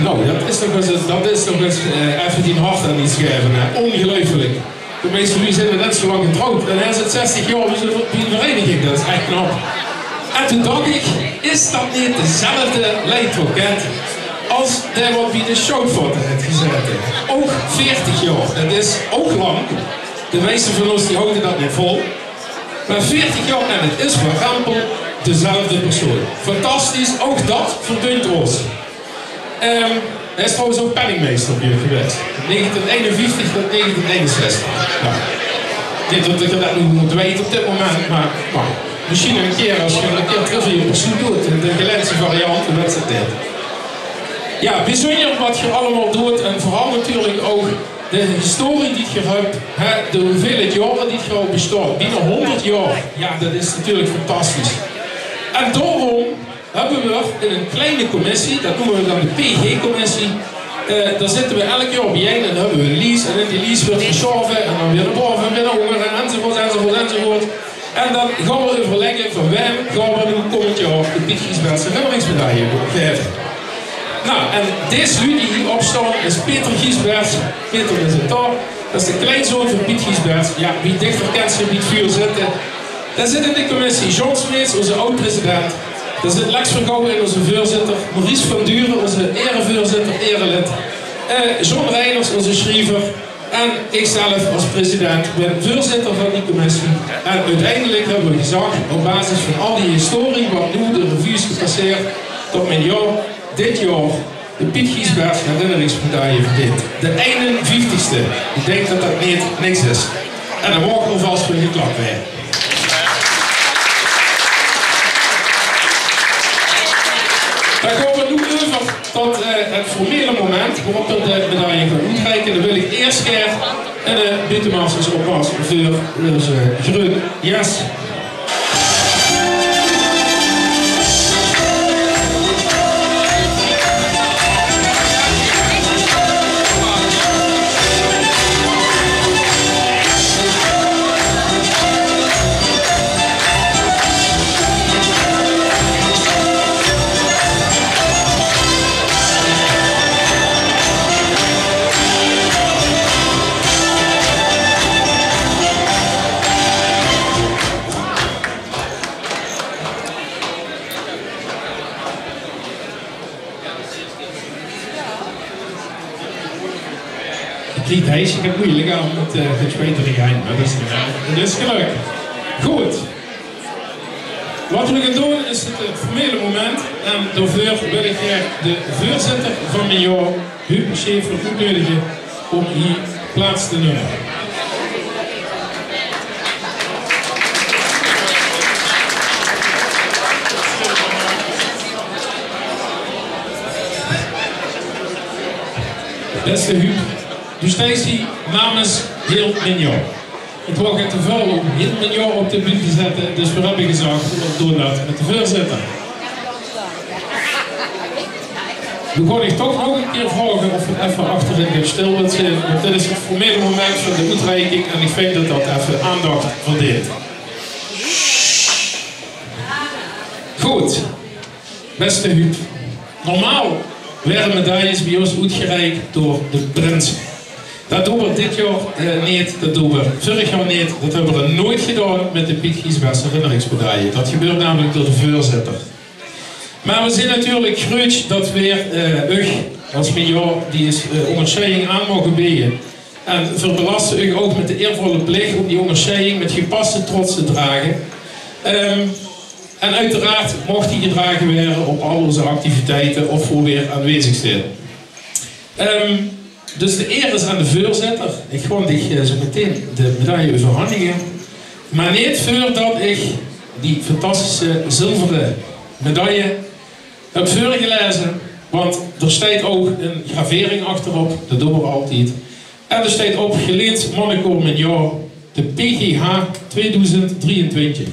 Nou, dat is nog eens even die hart aan iets geven. Ongelooflijk. De meeste van jullie zijn net zo lang getrouwd. En hij zit 60 jaar bij een vereniging. Dat is echt knap. En toen dacht ik, is dat niet dezelfde Leitroket als die wat bij de Schoutvaart heeft gezeten? Ook 40 jaar. Dat is ook lang. De meeste van ons die houden dat niet vol. Maar 40 jaar en het is voor Rampel dezelfde persoon. Fantastisch, ook dat verdient ons. Hij is trouwens ook penningmeester hier geweest. 1951 tot 1961. Nou, ik denk dat ik dat nu moet weten op dit moment, maar misschien een keer als je een keer terug in je pursuit doet, de Gelense variant, dan is het dit. Ja, bijzonder wat je allemaal doet en vooral natuurlijk ook de historie die je hebt, de hoeveelheid jaren die je al bestaat, binnen 100 jaar, ja, dat is natuurlijk fantastisch. En daarom hebben we in een kleine commissie, dat noemen we dan de PG-commissie, daar zitten we elk jaar bijeen en dan hebben we een lease en in die lease wordt geschoven en dan weer naar boven en weer naar onder enzovoort, enzovoort, enzovoort. En dan gaan we overleggen van wem gaan we nu komend jaar de Piet Giesbertse herinneringsmedaille geven. Nou, en deze lui die hier opstaan is Peter Giesbert. Peter is het daar. Dat is de kleinzoon van Piet Giesbert. Ja, wie dichter kent ze Piet Vuur zitten. Daar zit in de commissie John Smeets, onze oud-president. Daar zit Lex Vergouwen in, onze voorzitter. Maurice van Duren, onze erevoorzitter, erelid. John Reiners, onze schrijver. En ikzelf als president ben voorzitter van die commissie. En uiteindelijk hebben we gezegd, op basis van al die historie, wat nu de revue is gepasseerd, dat men dit jaar de Piet Giesbert herinneringsmedaille verdient. De 51ste. Ik denk dat dat niet niks is. En dan mag er vast weer geklapt werden. Dan gaan we nu over tot het formele moment waarop we de medaille gaan uitreiken. Dan wil ik eerst keer en de Buitenmasters oppassen voor onze groen jas. Ik heb moeilijk aan met het speterigheid, maar dat is gelukt. Goed. Wat we gaan doen is het formele moment. En daarvoor wil ik de voorzitter van Mignon, Huub Schäfer, uitnodigen om hier plaats te nemen. Beste Huub. Dus Stacy namens heel Mignon. Het was te veel om heel Mignon op de bühne te zetten, dus we hebben gezegd, we doen dat met de voorzitter. We gaan ik toch nog een keer vragen of we even achterin gaan stil wilt zitten, want dit is het formele moment van de uitreiking en ik vind dat dat even aandacht verdient. Goed, beste Huub. Normaal werden medailles bij ons uitgereikt door de prins. Dat doen we dit jaar niet, dat doen we vorig jaar niet. Dat hebben we nooit gedaan met de Piet Giesbertse herinneringsmedaille. Dat gebeurt namelijk door de voorzitter. Maar we zijn natuurlijk groot dat weer als Mignon die is onderscheiding aan mogen bieden En verbelasten u ook met de eervolle plicht om die onderscheiding met gepaste trots te dragen. En uiteraard mocht die gedragen worden op al onze activiteiten of voor weer aanwezig zijn. Dus de eer is aan de voorzitter. Ik ga zo meteen de medaille overhandigen. Maar niet voordat ik die fantastische zilveren medaille heb voorgelezen. Want er staat ook een gravering achterop, dat doen we altijd. En er staat op geleend Monaco Mignon, de PGH 2023.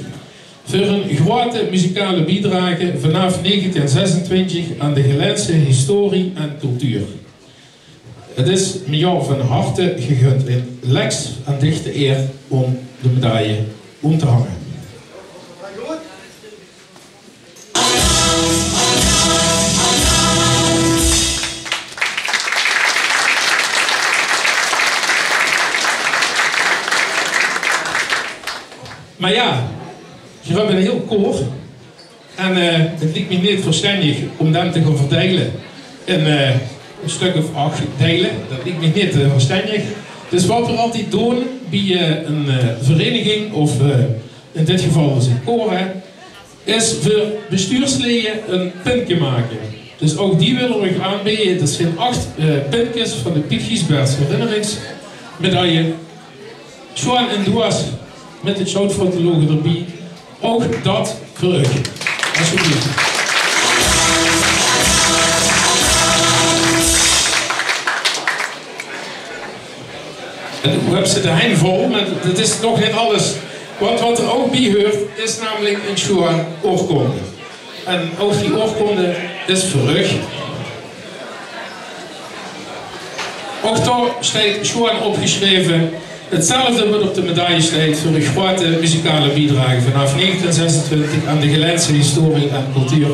Voor een grote muzikale bijdrage vanaf 1926 aan de Gelense historie en cultuur. Het is Mignon van harte gegund in Lex en dichte eer om de medaille om te hangen. Maar ja, je hebt een heel koor en het liet me niet verstandig om them te gaan verdelen in een stuk of 8 delen. Dat liet me niet verstandig. Dus wat we altijd doen bij een vereniging of in dit geval is een koor, is voor bestuursleden een pintje maken. Dus ook die willen we aanbieden. Dat zijn 8 pintjes van de Piet Giesberts herinneringsmedaille. Schoon en doos met het zoutfotologen erbij. Ook dat voor u. Alsjeblieft. En hoe hebben ze de hein vol, maar dat is nog niet alles. Want wat er ook bij hoort, is namelijk een schoon oorkonde. En ook die oorkonde is voor u. Ook daar staat schoon opgeschreven. Hetzelfde wat op de medaille staat voor een grote muzikale bijdrage vanaf 1926 aan de Gelense historie en cultuur.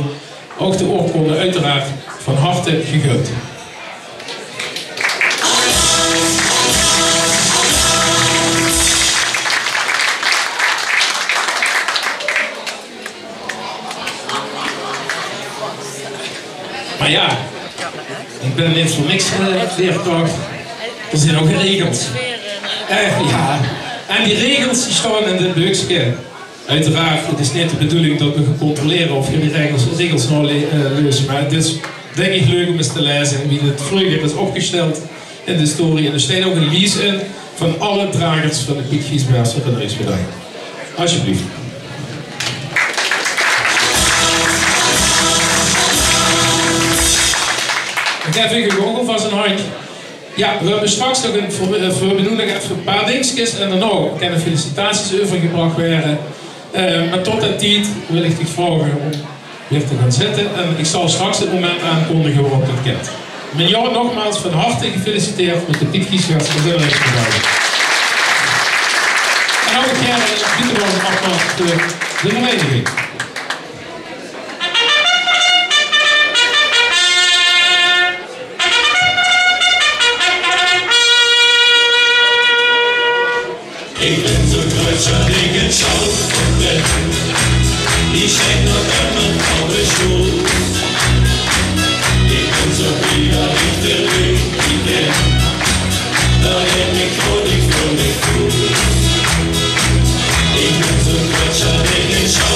Ook de oorkonde uiteraard van harte gegund. Maar ja, ik ben niet voor niks leerkracht. Er zijn ook regels. Ja, en die regels die staan in dit boekje. Uiteraard, het is niet de bedoeling dat we gaan controleren of je die regels nou lezen. Maar het is denk ik leuk om eens te lezen wie het vroeger is opgesteld in de historie. En er staat ook een lijst in van alle dragers van de Piet Giesberts herinneringsmedaille. Alsjeblieft. Ik heb gewoon alvast een hand. Ja, we hebben straks nog we doen nog even een paar dingetjes en daarna kunnen felicitaties overgebracht worden. Maar tot dat tijd wil ik dich vragen om weer te gaan zitten en ik zal straks het moment aankondigen waarop het kent. Mignon nogmaals van harte gefeliciteerd met de Piet Giesberts herinneringsmedaille. En ook een keer een afmaak voor de vereniging. Ik ben zo trots dat ik het zo ben. Die schijnt nog aan mijn oude school. Ik ben zo blij dat ik terug ben. Dat heb ik nodig voor me voel. Ik ben zo trots dat ik het zo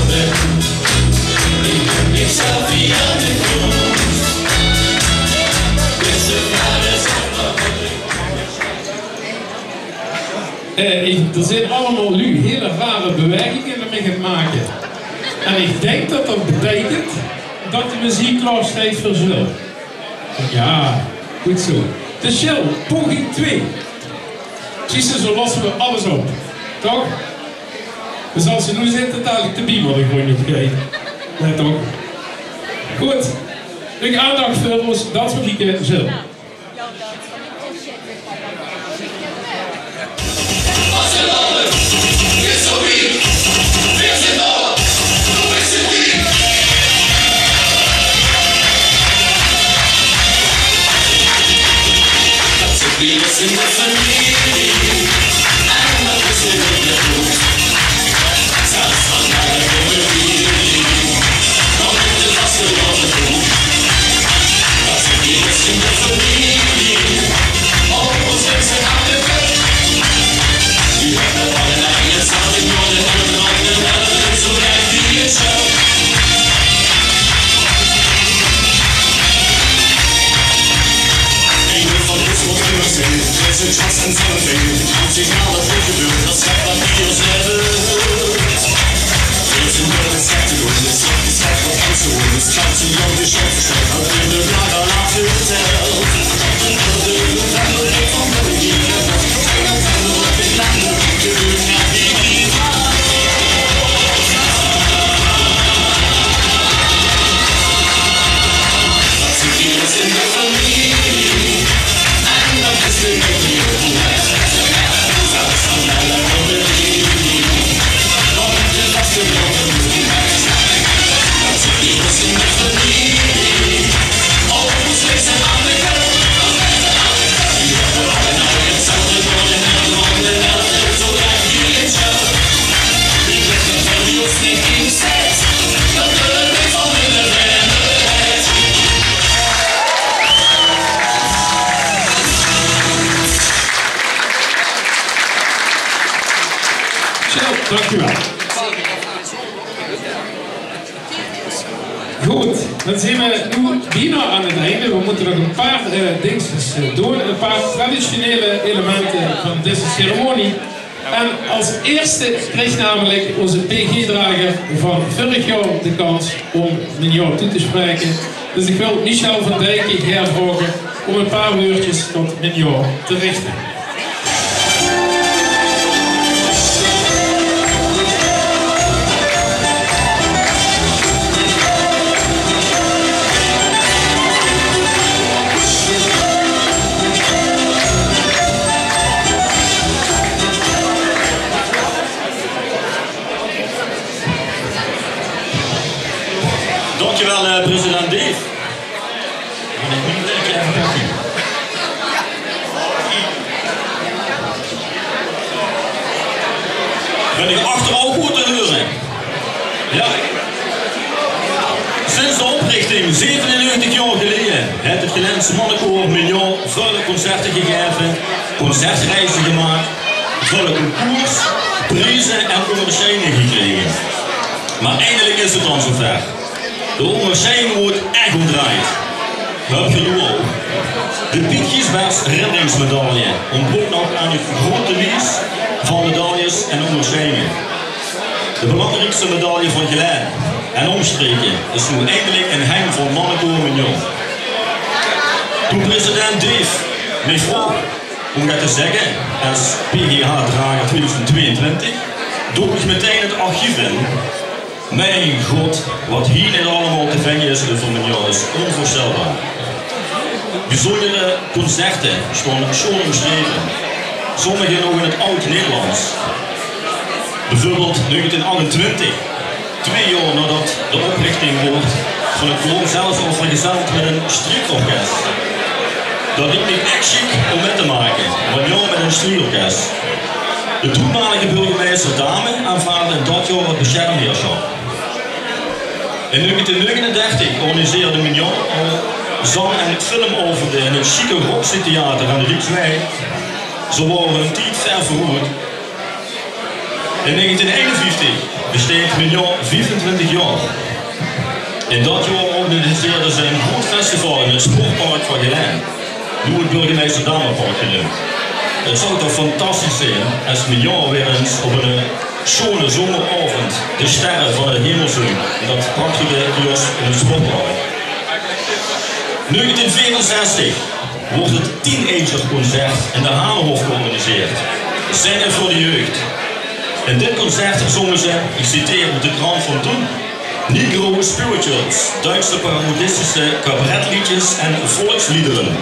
ben. Ik ben niet zelf wie aan de grond. Dus de vraag is allemaal wat ik Er zijn allemaal nu hele rare bewegingen mee gaan maken. En ik denk dat dat betekent dat de muziek klaar staat voor Jill. Ja, goed zo. Dus Jill, poging 2. Precies zo lossen we alles op. Toch? Dus als ze nu zitten, dadelijk de bie worden gewoon niet vergeten. Ja, toch? Goed. Ik aandacht voor ons dansmuziek Jill. We listen to familie, en dat is in de bloed. Zelfs van mij hebben we dan moet het vast wel de bloed. Als we listen to familie. dan zijn we nu bijna aan het einde. We moeten nog een paar dingetjes doen. Een paar traditionele elementen van deze ceremonie. En als eerste kreeg namelijk onze PG-drager van vorig jaar de kans om Mignon toe te spreken. Dus ik wil Michel van Dijken hervragen om een paar woordjes tot Mignon te richten. Dankjewel, president Dave. Ben ik achterover goed te horen? Ja. Sinds de oprichting, 97 jaar geleden, heeft het Gelense mannenkoor Mignon vele concerten gegeven, concertreizen gemaakt, vele concours, prijzen en onderscheidingen gekregen. Maar eindelijk is het dan zover. De onderscheiding wordt echt omdraaid. Heb je nu ook. De Piet Giesbers reddingsmedaille ontbroekt nog aan het grote lies van medailles en onderscheidingen. De belangrijkste medaille van Geleen en omstreken is nu eindelijk een hang van mannenkoor Mignon. Toen president Dave mij vroeg om dat te zeggen als PGH-drager 2022, doe ik meteen het archief in. Mijn god, wat hier net allemaal te vinden is voor Mignon is onvoorstelbaar. Bijzondere concerten stonden schon omschreven, sommige nog in het oud-Nederlands. Bijvoorbeeld 1928, 2 jaar nadat de oprichting wordt van het koor zelfs al vergezeld met een striekorkest. Dat liep niet echt chic om mee te maken, maar Mignon met een striekorkest. De toenmalige burgemeester Dame aanvaarde in dat jaar het beschermheerschap. In 1939 organiseerde Mignon al zang en filmoverden in het chique Roxy Theater aan de Rietswijk. Zo waren we een tijd ver vooruit. In 1951 besteed Mignon 24 jaar. In dat jaar organiseerde ze een groot festival in het sportpark van Geleen, nu het burgemeester Damepark genoemd. Het zou toch fantastisch zijn als Mignon weer eens op een schone zomeravond de sterren van het hemel zien in dat prachtige kiosk in het sportpark. 1964 wordt het Teenagerconcert in de Halenhof georganiseerd. Zingen voor de jeugd. In dit concert zongen ze, ik citeer uit de krant van toen, Negro Spirituals, Duitse parodistische cabaretliedjes en volksliederen.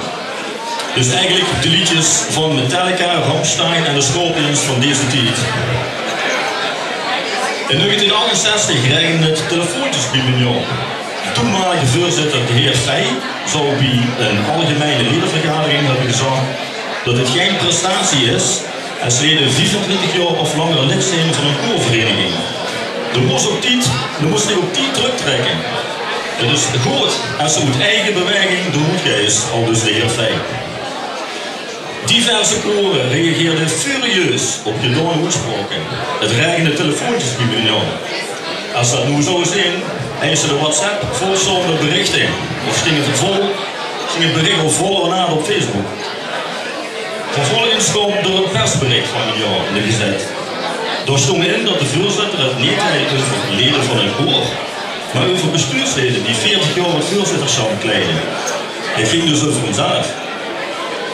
Dus eigenlijk de liedjes van Metallica, Rammstein en de Scorpions van deze tijd. In 1968 krijgen het telefoontjes bij Mignon. De toenmalige voorzitter, de heer Fey, zou bij een algemene ledenvergadering hebben gezegd dat het geen prestatie is als leden 24 jaar of langer lid zijn van een koorvereniging. Er moest zich op die terugtrekken. Het is goed als ze uit eigen beweging de hoed is, al dus de heer Fey. Diverse koren reageerden furieus op gedaan uitspraken. Het regende telefoontjes bij Mignon. Als dat nu zo zijn, eisen de WhatsApp vol zonder berichten. Of ging het bericht al vol na op Facebook. Vervolgens kwam er een persbericht van Mignon in de gezet. Daar stond in dat de voorzitter het niet had over leden van een koor, maar over bestuursleden die 40 jaar het voorzitterschap bekleiden. Het ging dus over onszelf.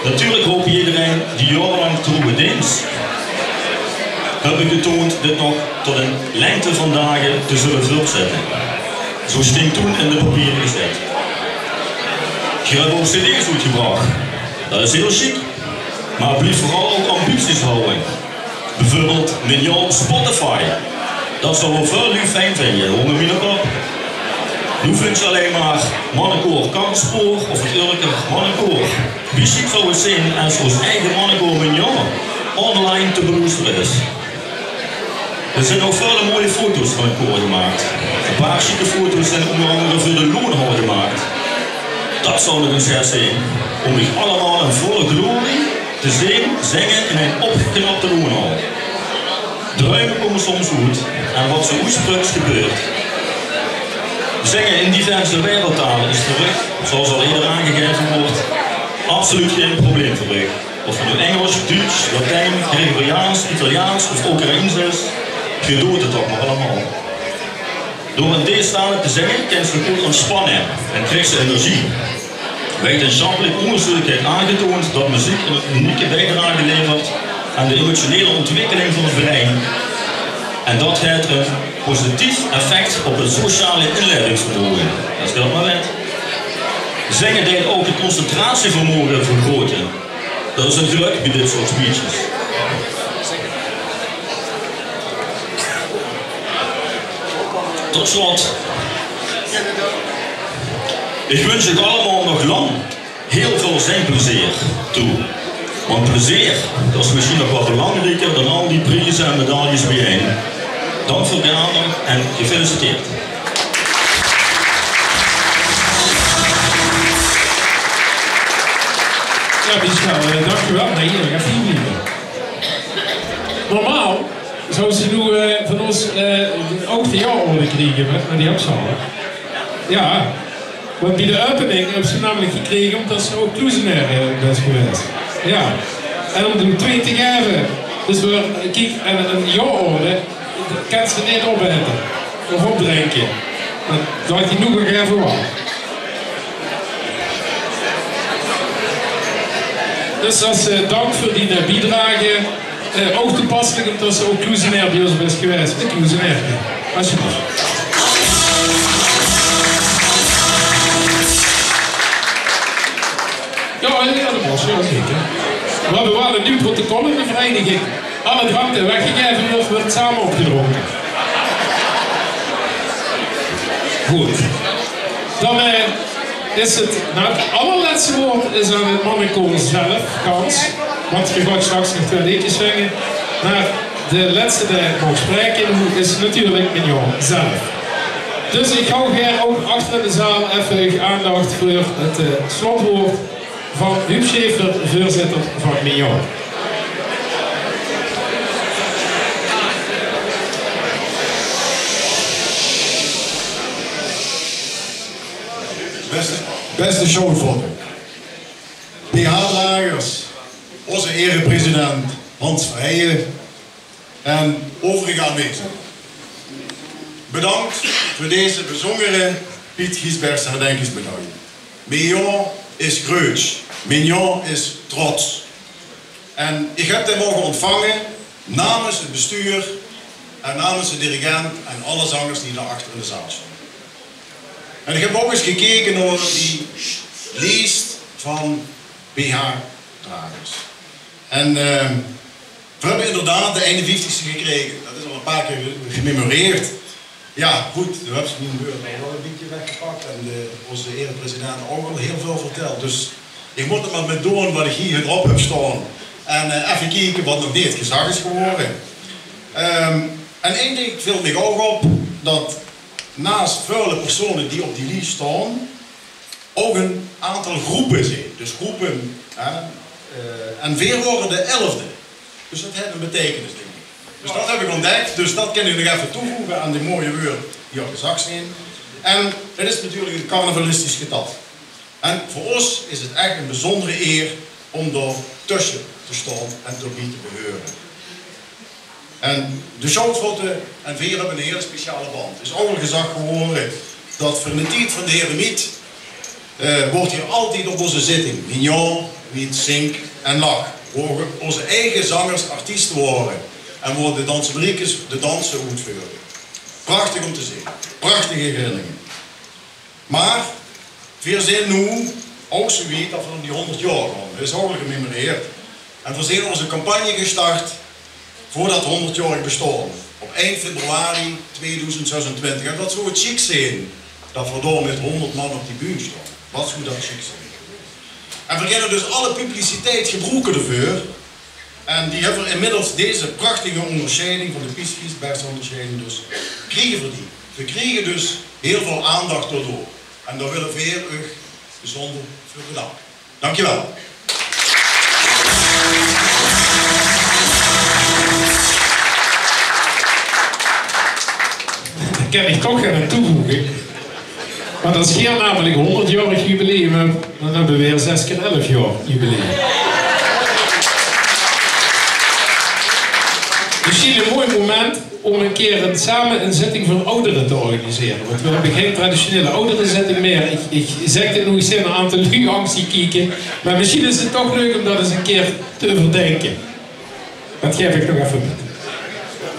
Natuurlijk hoopt iedereen die jarenlang trouwe dienst. Heb ik getoond dit nog tot een lengte van dagen te zullen voortzetten. Zo stinkt toen in de papieren gezet. Je hebt ook cd's uitgebracht. Dat is heel chic. Maar blijf vooral ook ambities houden. Bijvoorbeeld Mignon op Spotify. Dat zou wel veel lief fijn vinden, hoor me niet op. Nu vind je alleen maar mannenkoor Kamperspoor of het Urker mannenkoor. Wie ziet zou het zijn als ons eigen mannenkoor Mignon online te beluisteren is. Er zijn ook vele mooie foto's van het koor gemaakt. Een paar chique foto's zijn onder andere voor de Loonhal gemaakt. Dat zou nog een schets zijn, om zich allemaal in volle glorie te zingen in een opgeknapte Loonhal. Druimen komen soms uit en wat zo oespreuks gebeurt. Zingen in diverse wereldtalen is terug, zoals al eerder aangegeven wordt, absoluut geen probleem voor u. Of het nu Engels, Duits, Latijn, Gregoriaans, Italiaans of Oekraïens is, je doet het toch maar allemaal. Door in deze talen te zingen kan ze goed ontspannen en krijgt ze energie. Wetenschappelijk onderzoek heeft aangetoond dat muziek een unieke bijdrage levert aan de emotionele ontwikkeling van het brein. En dat heeft een positief effect op het sociale inlevingsvermogen. Dat is maar wet. Zingen deed ook het concentratievermogen vergroten. Dat is een geluk bij dit soort speeches. Tot slot. Ik wens u allemaal nog lang heel veel zingplezier toe. Want plezier, dat is misschien nog wel belangrijker dan al die prijzen en medailles bijeen. Dank voor de aandacht en gefeliciteerd. Ja, Michel, dankjewel. Nee, hier, ga hier blijven. Normaal zou ze nu van ons ook de jaarorde krijgen met die opzalen. Ja, want bij de opening hebben ze namelijk gekregen omdat ze ook closenair best geweest. Ja, en om de 20 jaar, dus we kijk, en een jaarorde kan ze niet opeten of opdrinken. Dat had hij nog een keer verwacht. Dus als dank voor die bijdrage, ook toepasselijk omdat ze ook closenair bij ons best geweest. De closenair, alsjeblieft. Ja, dat was ja, zeker. We hebben wel een nieuw protocol in de vereniging. Alle dranken weggegeven wordt samen opgedronken. Goed. Dan is het, nou het allerlaatste woord is aan het mannenkoor zelf, Gans. Want je gaat straks nog 2 liedjes zingen. Maar de laatste die mag spreken is natuurlijk Mignon zelf. Dus ik hou graag ook achter in de zaal even aandacht voor het slotwoord van Huub Schäfer, voorzitter van Mignon. Beste showfoto. PH-dragers, onze erepresident Hans Verheijen en overige aanwezigen. Bedankt voor deze bijzondere Piet Giesbergse herdenkingsmedaille. Mignon is groots, Mignon is trots. En ik heb hem mogen ontvangen namens het bestuur en namens de dirigent en alle zangers die daar achter in de zaal staan. En ik heb ook eens gekeken naar die lijst van BH-dragers. En we hebben inderdaad de 51ste gekregen. Dat is al een paar keer gememoreerd. Ja, goed, we hebben ze niet gebeurd. We hebben wel een beetje weggepakt en onze erepresident ook al heel veel verteld. Dus ik moet er maar met doen wat ik hier erop heb staan. En even kijken wat nog niet het gezag is geworden. En één ding viel me ook op, dat naast vele personen die op die lijst staan, ook een aantal groepen zijn. Dus groepen, en weer worden de 11e. Dus dat heeft een betekenis, denk ik. Dus dat heb ik ontdekt, dus dat kan ik nog even toevoegen aan die mooie woorden die op de zak staan. En het is natuurlijk een carnavalistisch getal. En voor ons is het echt een bijzondere eer om daar tussen te staan en tot die te beheuren. En de Showfoto en Veer hebben een hele speciale band. Het is ook een gezag geworden dat voor de tijd van de Heremiet wordt hier altijd op onze zitting Mignon, Wiet, Zink en Lach. Mogen onze eigen zangers artiesten worden en worden de dansbriekjes de dansen uitvoeren. Prachtig om te zien. Prachtige herinneringen. Maar we zijn nu ook zo weet dat we om die 100 jaar gaan. Dat is ook al gememoreerd. En we zijn onze campagne gestart voor dat 100-jarig bestaan. Op 1 februari 2026. En dat zou het chic zijn dat we daar met 100 man op die bühne staan. Wat zou dat chic zijn? En we kunnen dus alle publiciteit gebruiken ervoor. En die hebben we inmiddels deze prachtige onderscheiding van de Piet Giesbergse onderscheiding dus krijgen we die. We krijgen dus heel veel aandacht daardoor. En daar willen we u bijzonder voor bedanken. Dankjewel. Kan ik toch gaan toevoegen. Want als Geer namelijk 100-jarig jubileum hebt, dan hebben we weer 6 keer 11 jaar jubileum. Misschien een mooi moment om een keer samen een zitting voor ouderen te organiseren. Want we hebben geen traditionele ouderenzitting meer. Ik zeg dit nog eens een aantal nuances kijken. Maar misschien is het toch leuk om dat eens een keer te overdenken. Dat geef ik nog even met.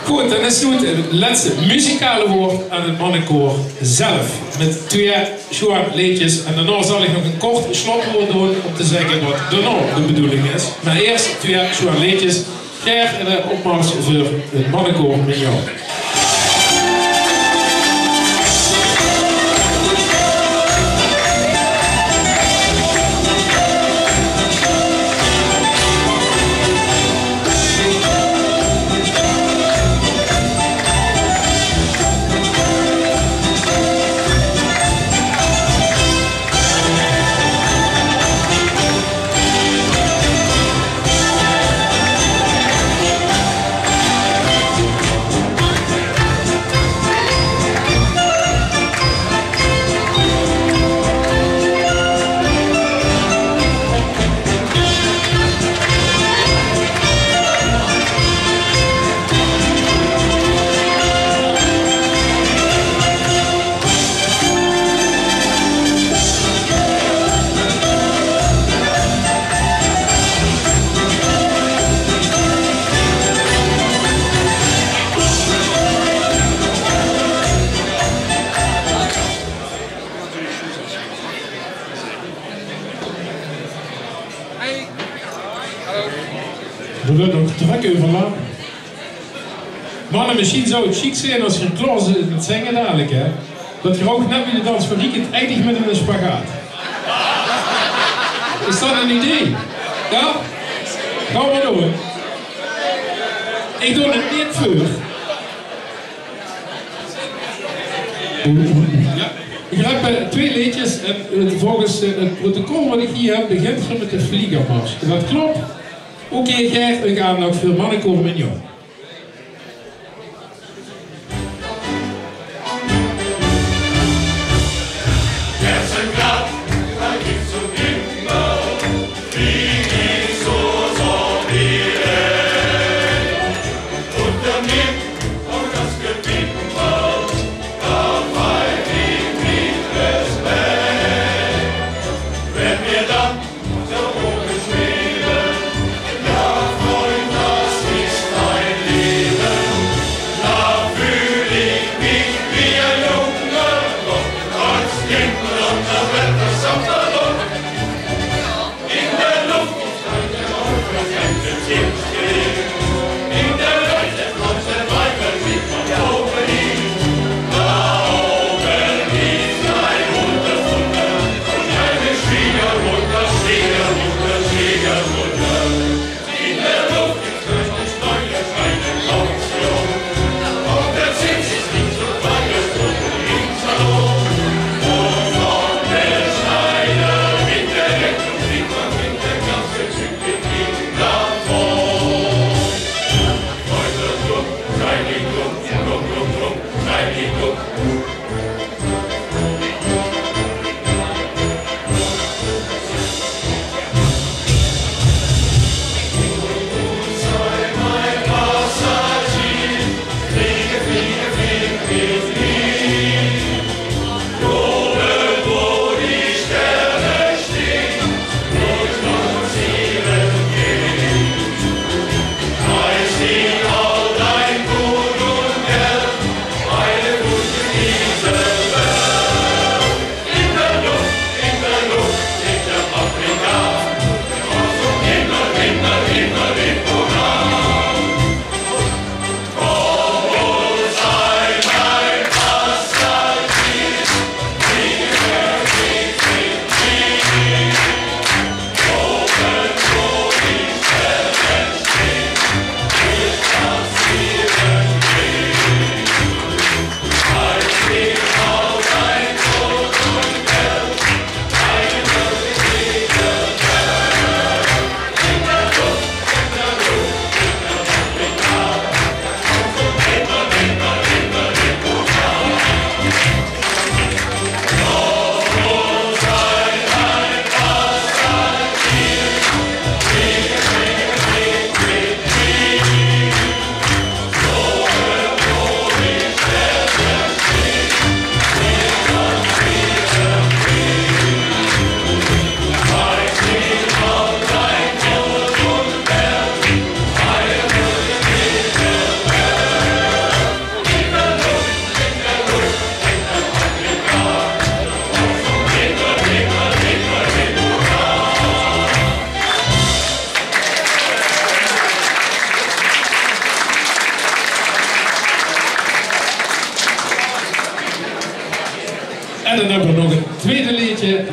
Goed, dan is het laatste muzikale woord aan het mannenkoor zelf. Met 2 liedjes. En daarna zal ik nog een kort slotwoord doen om te zeggen wat daarna de bedoeling is. Maar eerst 2 liedjes. Ger en de opmars voor het mannenkoor met jou. We willen nog druk over laten. Mannen, misschien zou het chic zijn als je klaar zit met zingen dadelijk, hè? Dat je ook net bij de dans van Riekend eindigt met een spagaat. Is dat een idee? Ja? Gaan we doen. Ik doe het niet voor. Ja. Ik heb 2 liedjes en volgens het protocol wat ik hier heb begint je met de vliegermars. Is dat klopt? Oké, Gert, we gaan nog voor mannenkoor met jou. Freund, das ist dein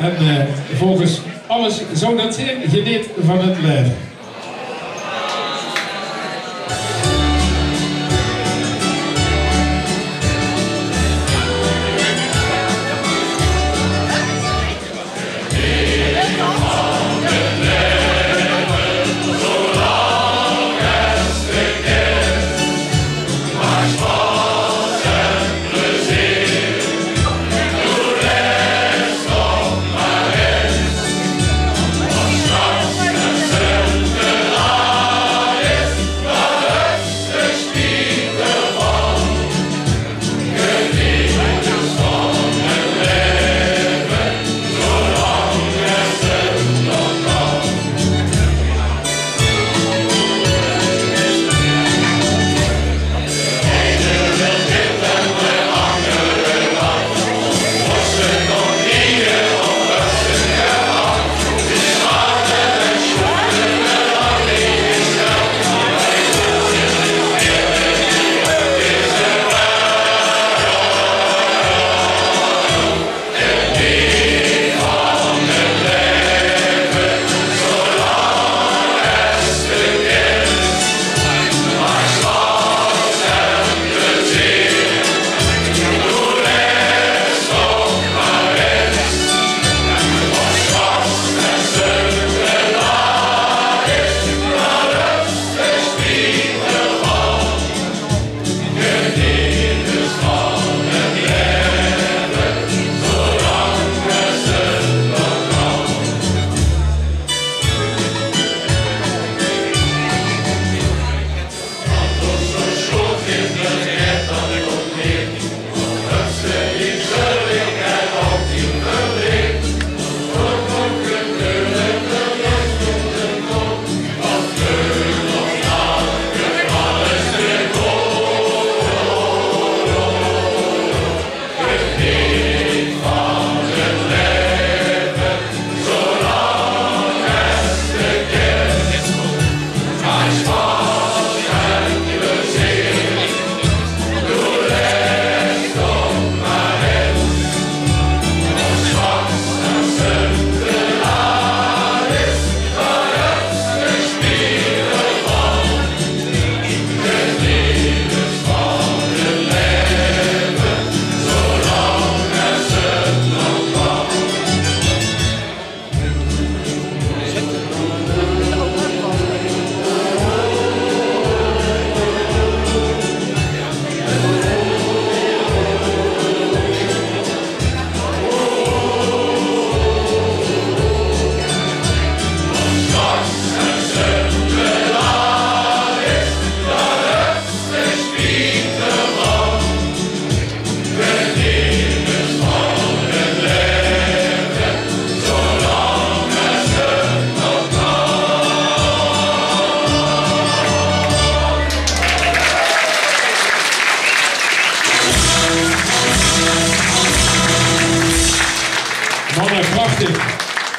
En volgens alles zo dat ze geniet van het leven.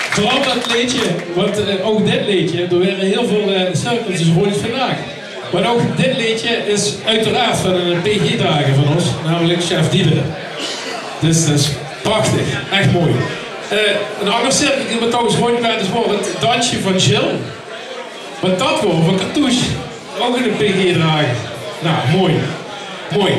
Vooral dat liedje, want ook dit liedje, er werden heel veel cirkeltjes rond vandaag. Maar ook dit liedje is uiteraard van een PG-drager van ons, namelijk Chef Dieder. Dus dat is prachtig, echt mooi. Een ander cirkel die we trouwens rond werden is het dansje van Jill. Wat dat wordt van Cartouche, ook een PG-drager. Nou, mooi. Mooi.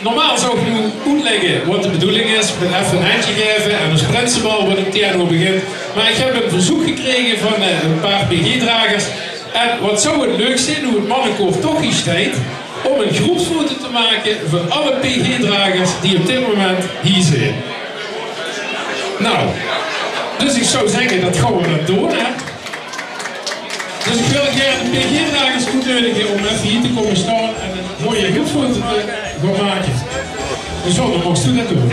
Normaal zou ik nu uitleggen wat de bedoeling is, met even een handje geven en als principal wat het piano begint. Maar ik heb een verzoek gekregen van een paar PG-dragers. En wat zou het leuk zijn, hoe het mannenkoor toch iets tijd, om een groepsfoto te maken van alle PG-dragers die op dit moment hier zijn. Nou, dus ik zou zeggen, dat gaan we dat doen, hè. Dus ik wil graag de PG-dragers uitnodigen om even hier te komen staan en een mooie groepsfoto te gaan maken. Dus zo, dan mocht u dat doen.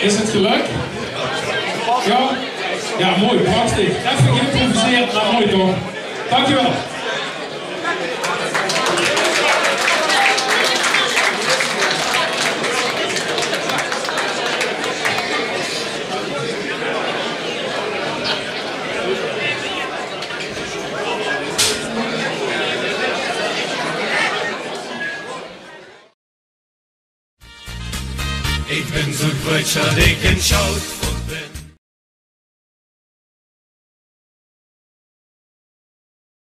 Is het gelukt? Ja? Ja, mooi, prachtig. Even geïmproviseerd, maar mooi toch? Dankjewel. Ik ben zo groot dat ik een schout